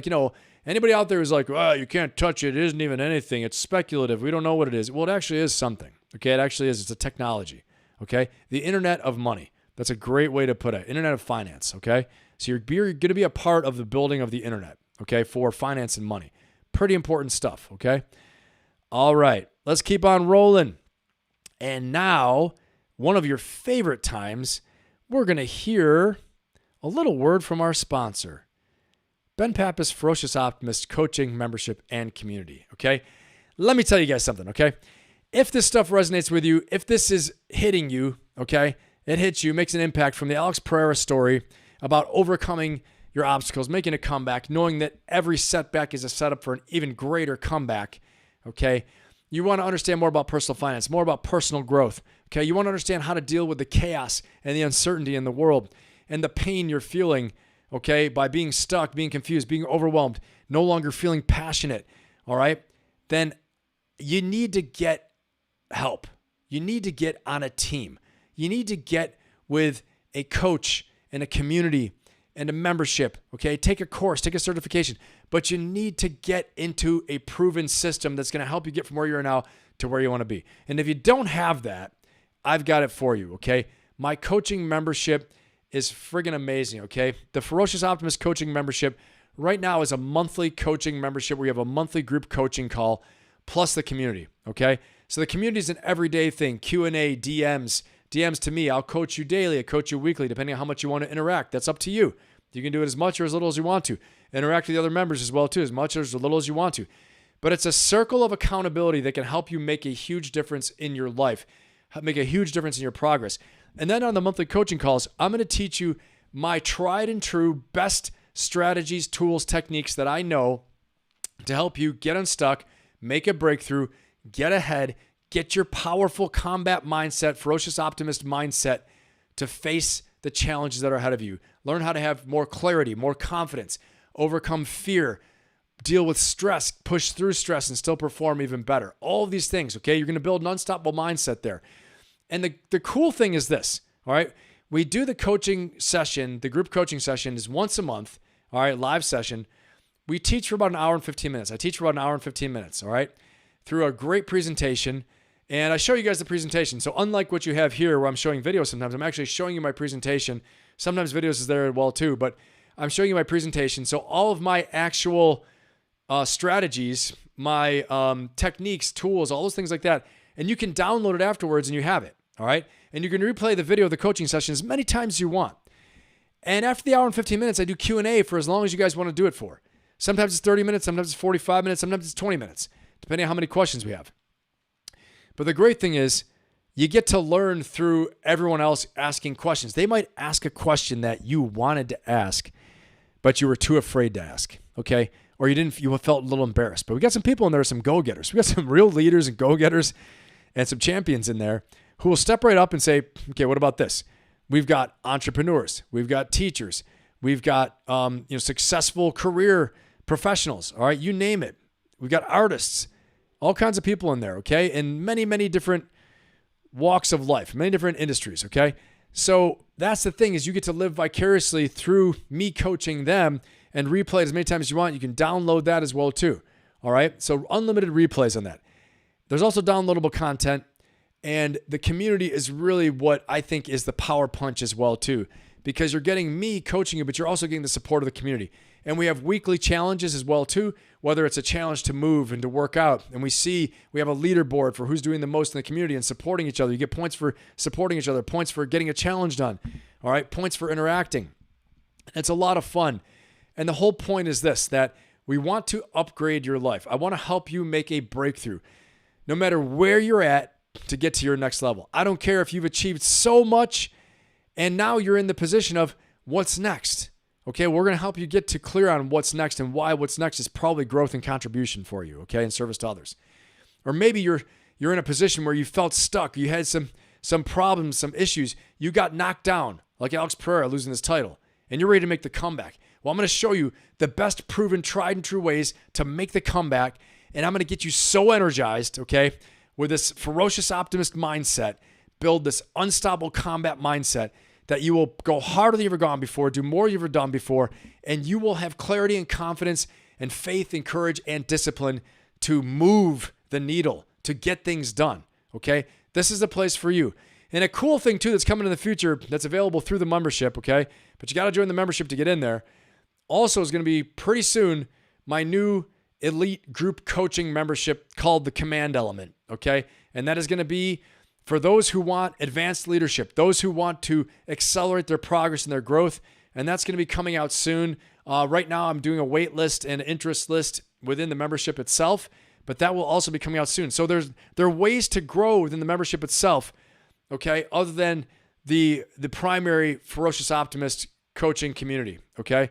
S1: anybody out there who's like, oh, you can't touch it. It isn't even anything. It's speculative. We don't know what it is. Well, it actually is something. Okay, it actually is. It's a technology. Okay, the internet of money. That's a great way to put it. Internet of finance. Okay, so you're going to be a part of the building of the internet. Okay, for finance and money. Pretty important stuff. Okay, All right, let's keep on rolling. And now, one of your favorite times, we're going to hear a little word from our sponsor, Ben Pappas, Ferocious Optimist Coaching, Membership, and Community, okay? Let me tell you guys something, okay? If this stuff resonates with you, if this is hitting you, okay, it hits you, makes an impact from the Alex Pereira story about overcoming your obstacles, making a comeback, knowing that every setback is a setup for an even greater comeback, okay? You want to understand more about personal finance, more about personal growth, okay? You want to understand how to deal with the chaos and the uncertainty in the world and the pain you're feeling, okay, by being stuck, being confused, being overwhelmed, no longer feeling passionate, all right? Then you need to get help. You need to get on a team. You need to get with a coach and a community and a membership, okay? Take a course, take a certification, but you need to get into a proven system that's going to help you get from where you are now to where you want to be. And if you don't have that, I've got it for you, okay? My coaching membership is friggin' amazing, okay? The Ferocious Optimist Coaching Membership right now is a monthly coaching membership where you have a monthly group coaching call plus the community, okay? So the community is an everyday thing, Q&A, DMs to me. I'll coach you daily, I coach you weekly, depending on how much you want to interact. That's up to you. You can do it as much or as little as you want to. Interact with the other members as well too, as much or as little as you want to. But it's a circle of accountability that can help you make a huge difference in your life, make a huge difference in your progress. And then on the monthly coaching calls, I'm going to teach you my tried and true best strategies, tools, techniques that I know to help you get unstuck, make a breakthrough, get ahead, get your powerful combat mindset, ferocious optimist mindset to face the challenges that are ahead of you. Learn how to have more clarity, more confidence, overcome fear, deal with stress, push through stress, and still perform even better. All of these things, okay? You're going to build an unstoppable mindset there. And the cool thing is this, all right? We do the coaching session, the group coaching session is once a month, all right, live session. We teach for about an hour and 15 minutes. I teach for about an hour and 15 minutes, all right, through a great presentation. And I show you guys the presentation. So unlike what you have here where I'm showing videos sometimes, I'm actually showing you my presentation. Sometimes videos is there as well too, but I'm showing you my presentation. So all of my actual strategies, my techniques, tools, all those things like that, and you can download it afterwards and you have it, all right? And you can replay the video of the coaching session as many times as you want. And after the hour and 15 minutes, I do Q&A for as long as you guys want to do it for. Sometimes it's 30 minutes, sometimes it's 45 minutes, sometimes it's 20 minutes, depending on how many questions we have. But the great thing is you get to learn through everyone else asking questions. They might ask a question that you wanted to ask, but you were too afraid to ask, okay? Or you felt a little embarrassed. But we got some people in there, some go-getters. We got some real leaders and go-getters and some champions in there who will step right up and say, okay, what about this? We've got entrepreneurs. We've got teachers. We've got successful career professionals, all right? You name it. We've got artists. All kinds of people in there, okay? In many, many different walks of life, many different industries, okay? So that's the thing is you get to live vicariously through me coaching them and replay it as many times as you want. You can download that as well too, all right? So unlimited replays on that. There's also downloadable content, and the community is really what I think is the power punch as well too, because you're getting me coaching you, but you're also getting the support of the community. And we have weekly challenges as well too, whether it's a challenge to move and to work out. And we have a leaderboard for who's doing the most in the community and supporting each other. You get points for supporting each other, points for getting a challenge done, all right? Points for interacting. It's a lot of fun. And the whole point is this, that we want to upgrade your life. I want to help you make a breakthrough, no matter where you're at, to get to your next level. I don't care if you've achieved so much and now you're in the position of what's next. Okay, we're going to help you get to clear on what's next and why what's next is probably growth and contribution for you, okay, in service to others. Or maybe you're in a position where you felt stuck, you had some problems, some issues, you got knocked down, like Alex Pereira losing his title, and you're ready to make the comeback. Well, I'm going to show you the best proven, tried and true ways to make the comeback, and I'm going to get you so energized, okay, with this ferocious optimist mindset, build this unstoppable combat mindset that you will go harder than you've ever gone before, do more you've ever done before, and you will have clarity and confidence and faith and courage and discipline to move the needle, to get things done, okay? This is the place for you. And a cool thing, too, that's coming in the future that's available through the membership, okay? But you got to join the membership to get in there. Also is going to be pretty soon my new elite group coaching membership called the Command Element, okay? And that is going to be for those who want advanced leadership, those who want to accelerate their progress and their growth, and that's going to be coming out soon. Right now, I'm doing a wait list and interest list within the membership itself, but that will also be coming out soon. So there are ways to grow within the membership itself, okay, other than the primary Ferocious Optimist coaching community, okay?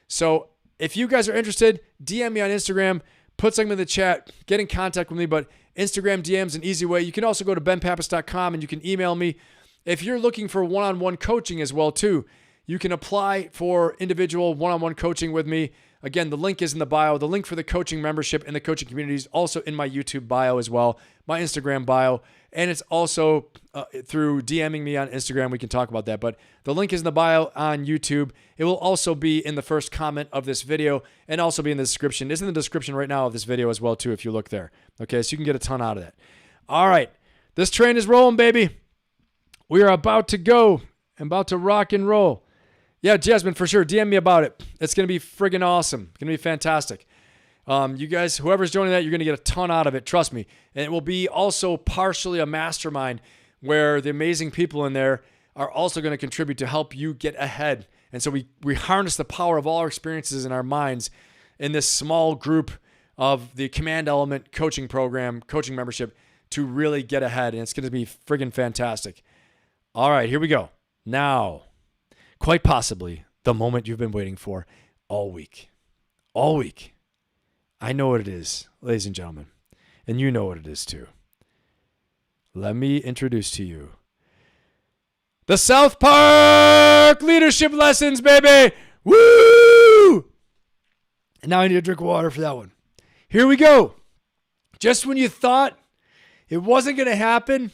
S1: So if you guys are interested, DM me on Instagram, put something in the chat, get in contact with me, but Instagram DM is an easy way. You can also go to benpappas.com and you can email me. If you're looking for one-on-one coaching as well too, you can apply for individual one-on-one coaching with me. Again, the link is in the bio. The link for the coaching membership and the coaching community is also in my YouTube bio as well, my Instagram bio, and it's also through DMing me on Instagram. We can talk about that, but the link is in the bio on YouTube. It will also be in the first comment of this video and also be in the description. It's in the description right now of this video as well too if you look there. Okay, so you can get a ton out of that. All right, this train is rolling, baby. We are about to go, about to rock and roll. Yeah, Jasmine, for sure. DM me about it. It's going to be friggin' awesome. It's going to be fantastic. You guys, whoever's joining that, you're going to get a ton out of it. Trust me. And it will be also partially a mastermind where the amazing people in there are also going to contribute to help you get ahead. And so we harness the power of all our experiences in our minds in this small group of the Command Element coaching program, coaching membership to really get ahead. And it's going to be friggin' fantastic. All right, here we go. Now, quite possibly the moment you've been waiting for all week. All week. I know what it is, ladies and gentlemen, and you know what it is too. Let me introduce to you the South Park Leadership Lessons, baby! Woo! And now I need to drink water for that one. Here we go. Just when you thought it wasn't going to happen,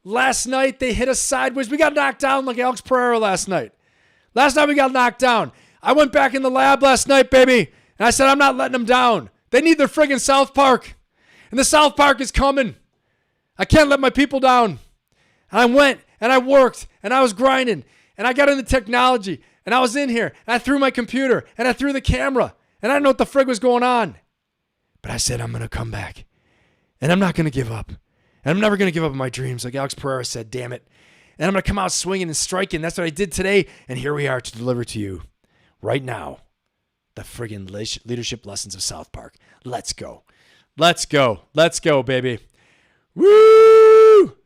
S1: last night they hit us sideways. We got knocked down like Alex Pereira last night. Last night we got knocked down. I went back in the lab last night, baby, and I said I'm not letting them down. They need their friggin' South Park, and the South Park is coming. I can't let my people down. And I went, and I worked, and I was grinding, and I got into technology, and I was in here, and I threw my computer, and I threw the camera, and I didn't know what the frig was going on. But I said I'm going to come back, and I'm not going to give up, and I'm never going to give up on my dreams, like Alex Pereira said, damn it. And I'm going to come out swinging and striking. That's what I did today. And here we are to deliver to you right now the friggin' leadership lessons of South Park. Let's go. Let's go. Let's go, baby. Woo!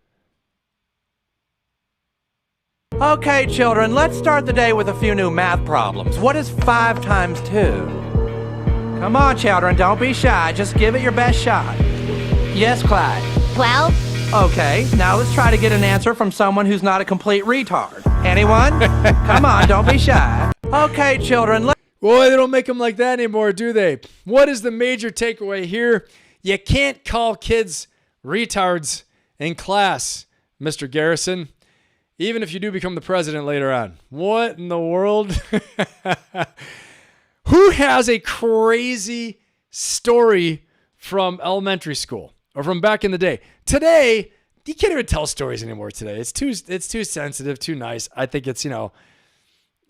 S8: Okay, children, let's start the day with a few new math problems. What is 5 times 2? Come on, children, don't be shy. Just give it your best shot. Yes, Clyde.
S9: 12.
S8: Okay, now let's try to get an answer from someone who's not a complete retard. Anyone? Come on, don't be shy. Okay, children.
S1: Boy, they don't make them like that anymore, do they? What is the major takeaway here? You can't call kids retards in class, Mr. Garrison, even if you do become the president later on. What in the world? Who has a crazy story from elementary school? Or from back in the day. Today, you can't even tell stories anymore today. It's too sensitive, too nice. I think it's,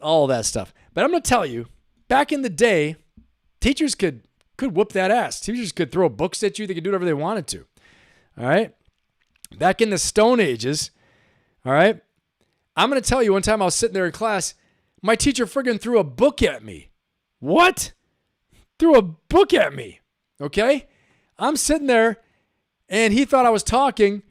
S1: all that stuff. But I'm going to tell you, back in the day, teachers could whoop that ass. Teachers could throw books at you. They could do whatever they wanted to. All right? Back in the Stone Ages, all right? I'm going to tell you, one time I was sitting there in class, my teacher friggin' threw a book at me. What? Threw a book at me. Okay? I'm sitting there, and he thought I was talking.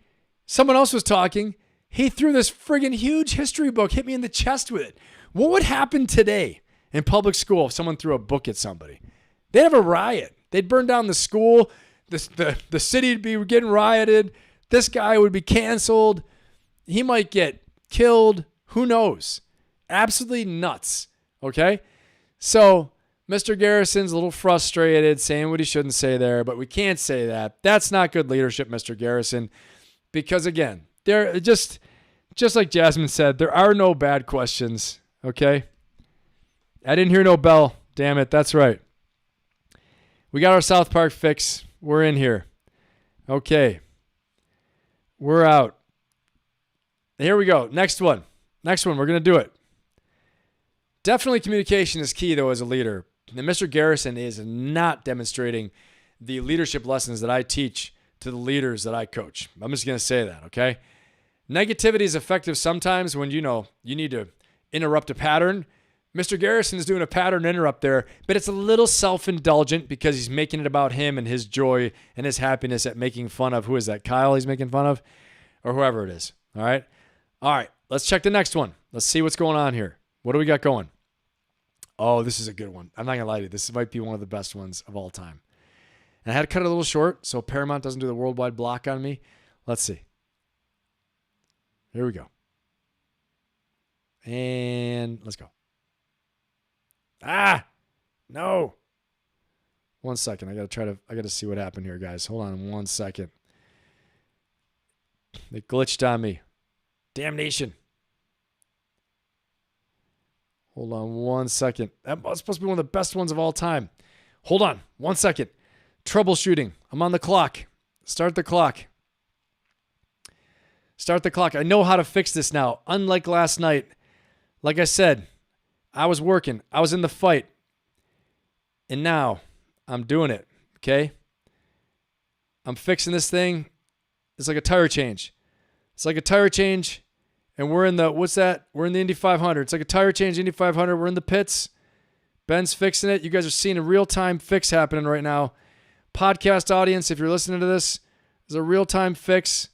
S1: Someone else was talking. He threw this friggin' huge history book, hit me in the chest with it. What would happen today in public school if someone threw a book at somebody? They'd have a riot. They'd burn down the school. The city would be getting rioted. This guy would be canceled. He might get killed. Who knows? Absolutely nuts. Okay? So Mr. Garrison's a little frustrated, saying what he shouldn't say there, but we can't say that. That's not good leadership, Mr. Garrison, because again, there just like Jasmine said, there are no bad questions, okay? I didn't hear no bell. Damn it, that's right. We got our South Park fix. We're in here. Okay. We're out. Here we go. Next one. We're going to do it. Definitely communication is key, though, as a leader. And Mr. Garrison is not demonstrating the leadership lessons that I teach to the leaders that I coach. I'm just going to say that, okay? Negativity is effective sometimes when, you need to interrupt a pattern. Mr. Garrison is doing a pattern interrupt there, but it's a little self-indulgent because he's making it about him and his joy and his happiness at making fun of, who is that, Kyle he's making fun of? Or whoever it is, all right? All right, let's check the next one. Let's see what's going on here. What do we got going? Oh, this is a good one. I'm not going to lie to you. This might be one of the best ones of all time. And I had to cut it a little short so Paramount doesn't do the worldwide block on me. Let's see. Here we go. And let's go. No. 1 second. I got to see what happened here, guys. Hold on 1 second. It glitched on me. Damnation. Hold on 1 second. That was supposed to be one of the best ones of all time. Hold on 1 second. Troubleshooting. I'm on the clock. Start the clock. Start the clock. I know how to fix this now. Unlike last night, like I said, I was working. I was in the fight. And now I'm doing it. Okay? I'm fixing this thing. It's like a tire change. It's like a tire change. And we're in the, what's that? We're in the Indy 500. It's like a tire change, Indy 500. We're in the pits. Ben's fixing it. You guys are seeing a real-time fix happening right now. Podcast audience, if you're listening to this, there's a real-time fix.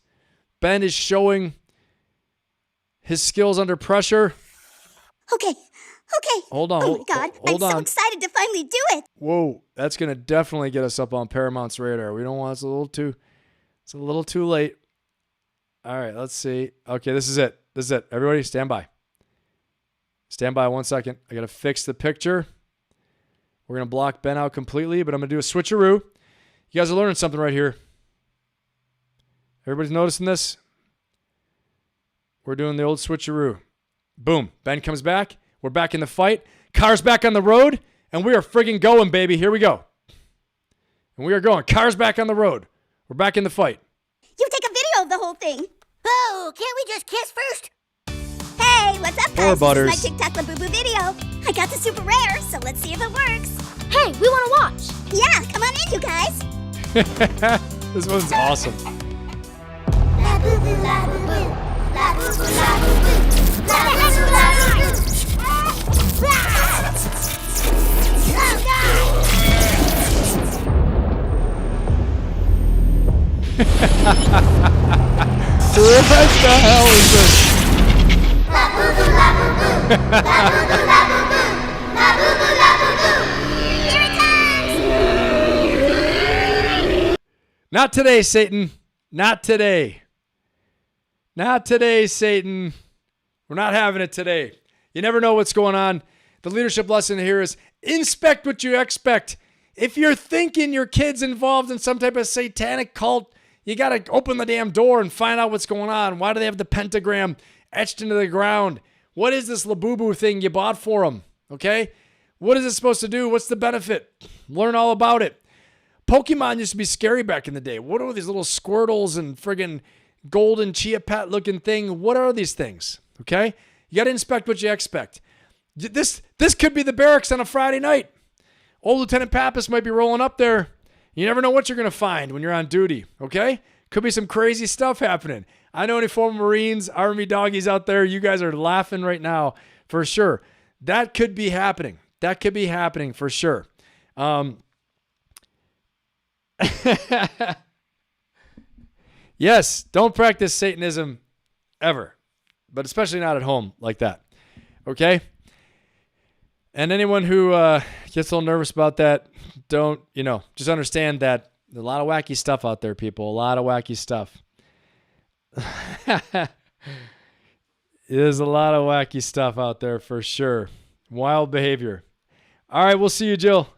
S1: Ben is showing his skills under pressure.
S9: Okay.
S1: Hold on.
S9: Oh my God, I'm so excited to finally do it.
S1: Whoa, that's going to definitely get us up on Paramount's radar. We don't want, it's a little too late. All right, let's see. Okay, this is it. Everybody stand by. Stand by 1 second. I got to fix the picture. We're going to block Ben out completely, but I'm going to do a switcheroo. You guys are learning something right here. Everybody's noticing this? We're doing the old switcheroo. Boom. Ben comes back. We're back in the fight. Car's back on the road, and we are friggin' going, baby. Here we go. And we are going. Car's back on the road. We're back in the fight.
S9: You take a video of the whole thing. Boo! Can't we just kiss first? Hey, what's up, guys?
S1: Butters.
S9: This is my TikTok Labubu video. I got the super rare, so let's see if it works. Hey, we want to watch. Yeah, come on in, you guys.
S1: This one's awesome.
S9: Labubu, labubu, labubu, labubu, labubu, labubu. Oh,
S1: What the hell is this?
S9: Labubu, labubu, labubu, labubu, labubu, labubu. Here it comes.
S1: Not today, Satan. Not today. Not today, Satan. We're not having it today. You never know what's going on. The leadership lesson here is inspect what you expect. If you're thinking your kid's involved in some type of satanic cult, you got to open the damn door and find out what's going on. Why do they have the pentagram etched into the ground? What is this Labubu thing you bought for them? Okay? What is it supposed to do? What's the benefit? Learn all about it. Pokemon used to be scary back in the day. What are these little Squirtles and friggin' golden Chia Pet looking thing? What are these things? Okay? You got to inspect what you expect. This could be the barracks on a Friday night. Old Lieutenant Pappas might be rolling up there. You never know what you're going to find when you're on duty, okay? Could be some crazy stuff happening. I know any former Marines, Army doggies out there, you guys are laughing right now for sure. That could be happening. That could be happening for sure. Yes, don't practice Satanism ever, but especially not at home like that, okay? And anyone who gets a little nervous about that, don't, just understand that there's a lot of wacky stuff out there, people. A lot of wacky stuff. There's a lot of wacky stuff out there for sure. Wild behavior. All right, we'll see you, Jill.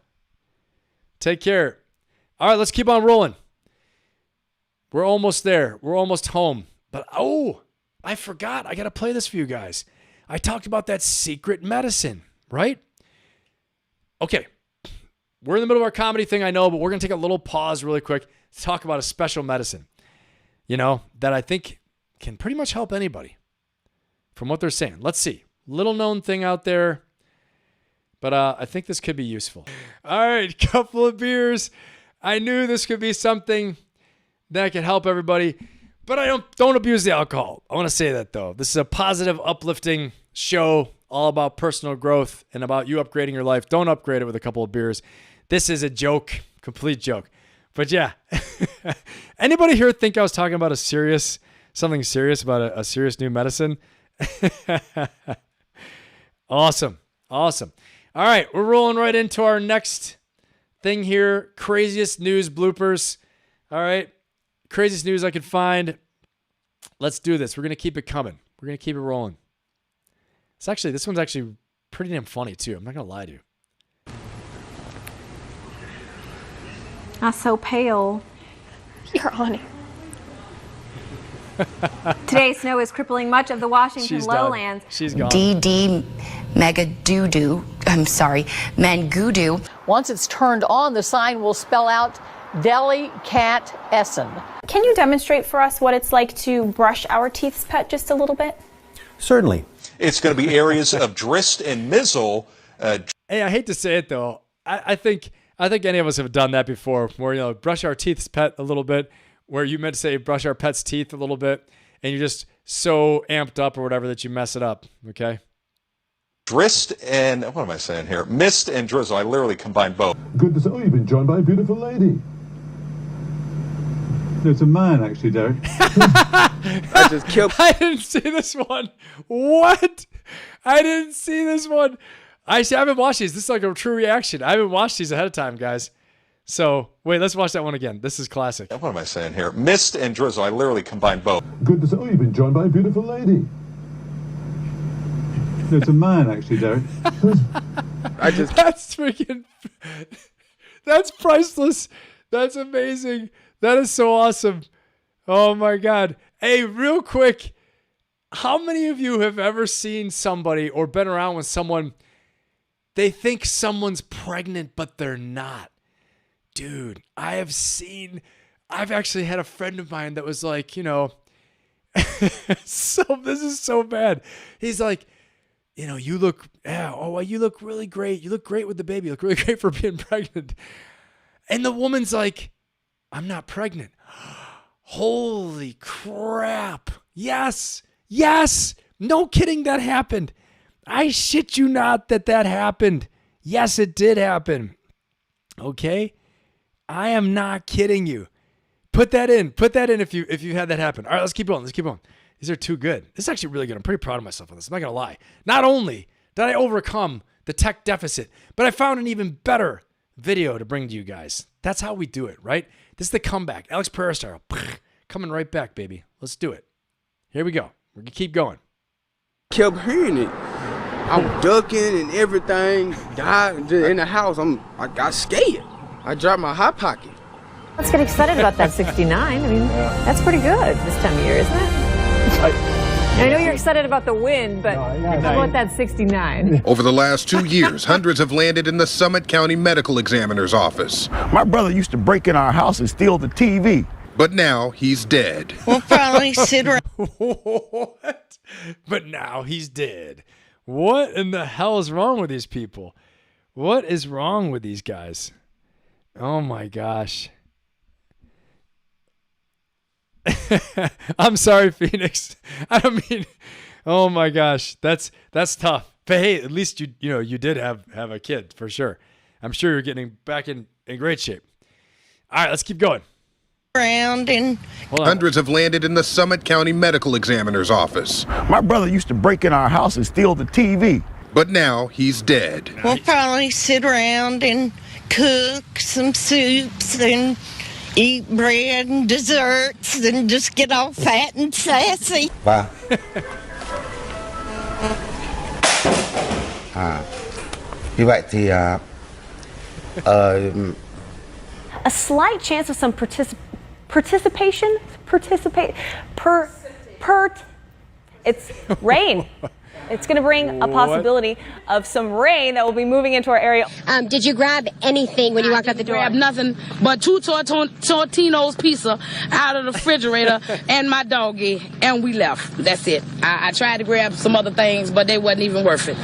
S1: Take care. All right, let's keep on rolling. We're almost there. We're almost home. But, I forgot. I got to play this for you guys. I talked about that secret medicine, right? Okay. We're in the middle of our comedy thing, I know, but we're going to take a little pause really quick to talk about a special medicine, that I think can pretty much help anybody from what they're saying. Let's see. Little known thing out there, But I think this could be useful. All right, couple of beers. I knew this could be something that could help everybody, but I don't abuse the alcohol. I want to say that, though. This is a positive, uplifting show all about personal growth and about you upgrading your life. Don't upgrade it with a couple of beers. This is a joke, complete joke. But yeah, anybody here think I was talking about something serious about a serious new medicine? Awesome. All right, we're rolling right into our next thing here. Craziest news bloopers. All right, craziest news I could find. Let's do this. We're going to keep it coming. We're going to keep it rolling. This one's actually pretty damn funny too. I'm not going to lie to you.
S2: I'm so pale. You're on it. Today's snow is crippling much of the Washington lowlands.
S1: She's gone.
S10: DD Mangudu.
S23: Once it's turned on, the sign will spell out Deli Cat Essen.
S2: Can you demonstrate for us what it's like to brush our teeth, Pet, just a little bit?
S24: Certainly. It's going to be areas of Drist and Mizzle.
S1: Hey, I hate to say it, though. I think any of us have done that before, where, brush our teeth, Pet, a little bit, where you meant to say brush our pet's teeth a little bit, and you're just so amped up or whatever that you mess it up, okay?
S24: Drist and, what am I saying here? Mist and drizzle. I literally combined both.
S25: Good to see. Oh, you've been joined by a beautiful lady. There's a man, actually, Derek.
S1: I just killed. I didn't see this one. What? I didn't see this one. I haven't watched these. This is like a true reaction. I haven't watched these ahead of time, guys. So, wait, let's watch that one again. This is classic.
S24: What am I saying here? Mist and drizzle. I literally combined both.
S25: Good to see. Oh, you've been joined by a beautiful lady. There's a man, actually, Derek.
S1: That's freaking... That's priceless. That's amazing. That is so awesome. Oh, my God. Hey, real quick, how many of you have ever seen somebody or been around with someone, they think someone's pregnant, but they're not? Dude, I've actually had a friend of mine that was like, so this is so bad. He's like, you look really great. You look great with the baby. You look really great for being pregnant. And the woman's like, I'm not pregnant. Holy crap. Yes. No kidding, that happened. I shit you not that happened. Yes, it did happen. Okay? I am not kidding you. Put that in if you had that happen. All right, let's keep going. These are too good. This is actually really good. I'm pretty proud of myself on this. I'm not going to lie. Not only did I overcome the tech deficit, but I found an even better video to bring to you guys. That's how we do it, right? This is the comeback. Alex Pereira style. Coming right back, baby. Let's do it. Here we go. We're going to keep going.
S26: Kept hearing it. I'm ducking and everything. Died in the house. I got scared. I dropped my hot pocket.
S27: Let's get excited about that 69. I mean, that's pretty good this time of year, isn't it? I know you're excited about the win, but how about that 69?
S28: Over the last 2 years, hundreds have landed in the Summit County Medical Examiner's office.
S29: My brother used to break in our house and steal the TV.
S28: But now he's dead.
S30: We'll probably sit around.
S1: What? But now he's dead. What in the hell is wrong with these people? What is wrong with these guys? Oh my gosh. I'm sorry, Phoenix. I don't mean. Oh my gosh, that's tough. But hey, at least you did have a kid for sure. I'm sure you're getting back in great shape. All right, let's keep going.
S28: Hundreds have landed in the Summit County Medical Examiner's office.
S29: My brother used to break in our house and steal the TV.
S28: But now he's dead.
S30: We'll probably sit around and cook some soups and eat bread and desserts and just get all fat and sassy.
S29: Bye.
S26: You like the
S2: A slight chance of some participation. It's rain. It's going to bring a possibility of some rain that will be moving into our area.
S4: Did you grab anything when you walked out the door?
S5: Grab nothing but 2 Tortino's pizza out of the refrigerator and my doggy, and we left. That's it. I tried to grab some other things, but they wasn't even worth it.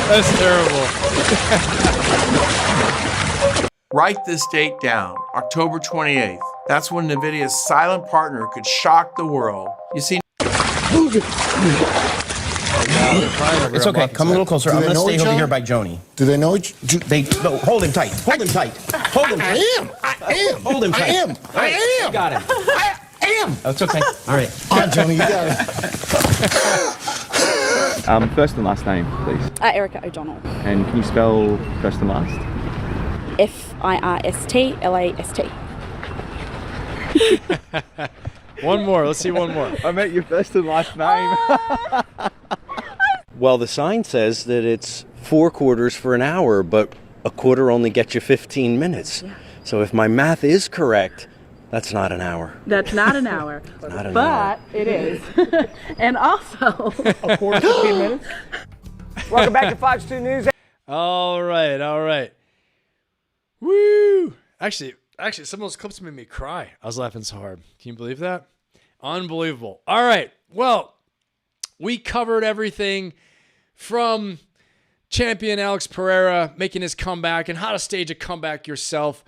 S1: That's terrible.
S6: Write this date down, October 28th. That's when NVIDIA's silent partner could shock the world. You see...
S7: It's okay. Come a little closer. I'm going to stay over here by Joni. Do they know each other? No, hold him tight. Hold him tight. Hold him tight.
S29: I am.
S7: Hold him tight.
S29: I am.
S7: Got him.
S29: I am.
S7: That's okay. All right.
S29: On, Joni, you got it.
S11: First and last name, please.
S12: Erica O'Donnell.
S11: And can you spell first and last?
S12: Firstlast.
S1: One more. Let's see one more.
S11: I meant your first and last name.
S13: Well, the sign says that it's 4 quarters for an hour, but a quarter only gets you 15 minutes. Yeah. So if my math is correct, that's not an hour.
S12: That's not an hour.
S13: Not an
S12: but
S13: hour.
S12: It is. And also,
S7: a quarter, 15 minutes.
S14: Welcome back to Fox 2 News.
S1: All right. Woo! Actually, some of those clips made me cry. I was laughing so hard. Can you believe that? Unbelievable. All right. Well, we covered everything from champion Alex Pereira making his comeback and how to stage a comeback yourself,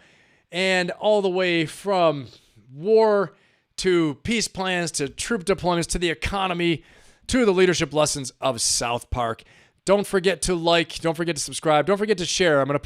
S1: and all the way from war to peace plans to troop deployments to the economy to the leadership lessons of South Park. Don't forget to like, don't forget to subscribe, don't forget to share. I'm gonna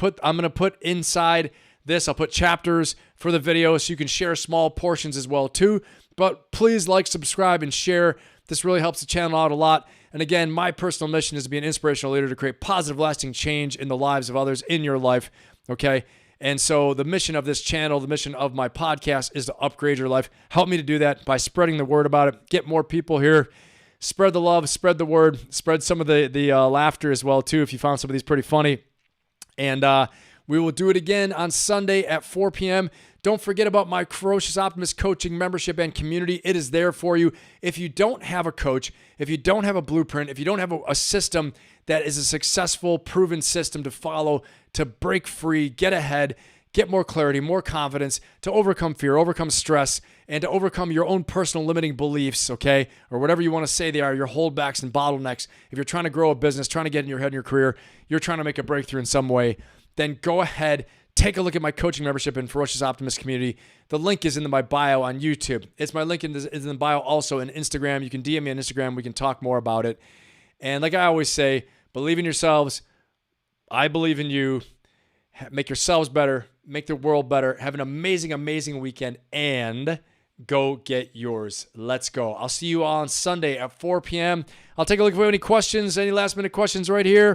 S1: put inside this, I'll put chapters for the video so you can share small portions as well too. But please like, subscribe, and share. This really helps the channel out a lot. And again, my personal mission is to be an inspirational leader to create positive, lasting change in the lives of others in your life. Okay. And so the mission of this channel, the mission of my podcast is to upgrade your life. Help me to do that by spreading the word about it. Get more people here. Spread the love, spread the word, spread some of the laughter as well too if you found some of these pretty funny. And we will do it again on Sunday at 4 p.m. Don't forget about my Ferocious Optimist coaching membership and community. It is there for you. If you don't have a coach, if you don't have a blueprint, if you don't have a system that is a successful, proven system to follow, to break free, get ahead, get more clarity, more confidence, to overcome fear, overcome stress, and to overcome your own personal limiting beliefs, okay? Or whatever you want to say they are, your holdbacks and bottlenecks. If you're trying to grow a business, trying to get in your head in your career, you're trying to make a breakthrough in some way, then go ahead, take a look at my coaching membership in Ferocious Optimist community. The link is in my bio on YouTube. It's my link is in the bio also in Instagram. You can DM me on Instagram. We can talk more about it. And like I always say, believe in yourselves. I believe in you. Make yourselves better. Make the world better. Have an amazing, amazing weekend. And go get yours. Let's go. I'll see you on Sunday at 4 p.m. I'll take a look if we have any questions, any last minute questions right here.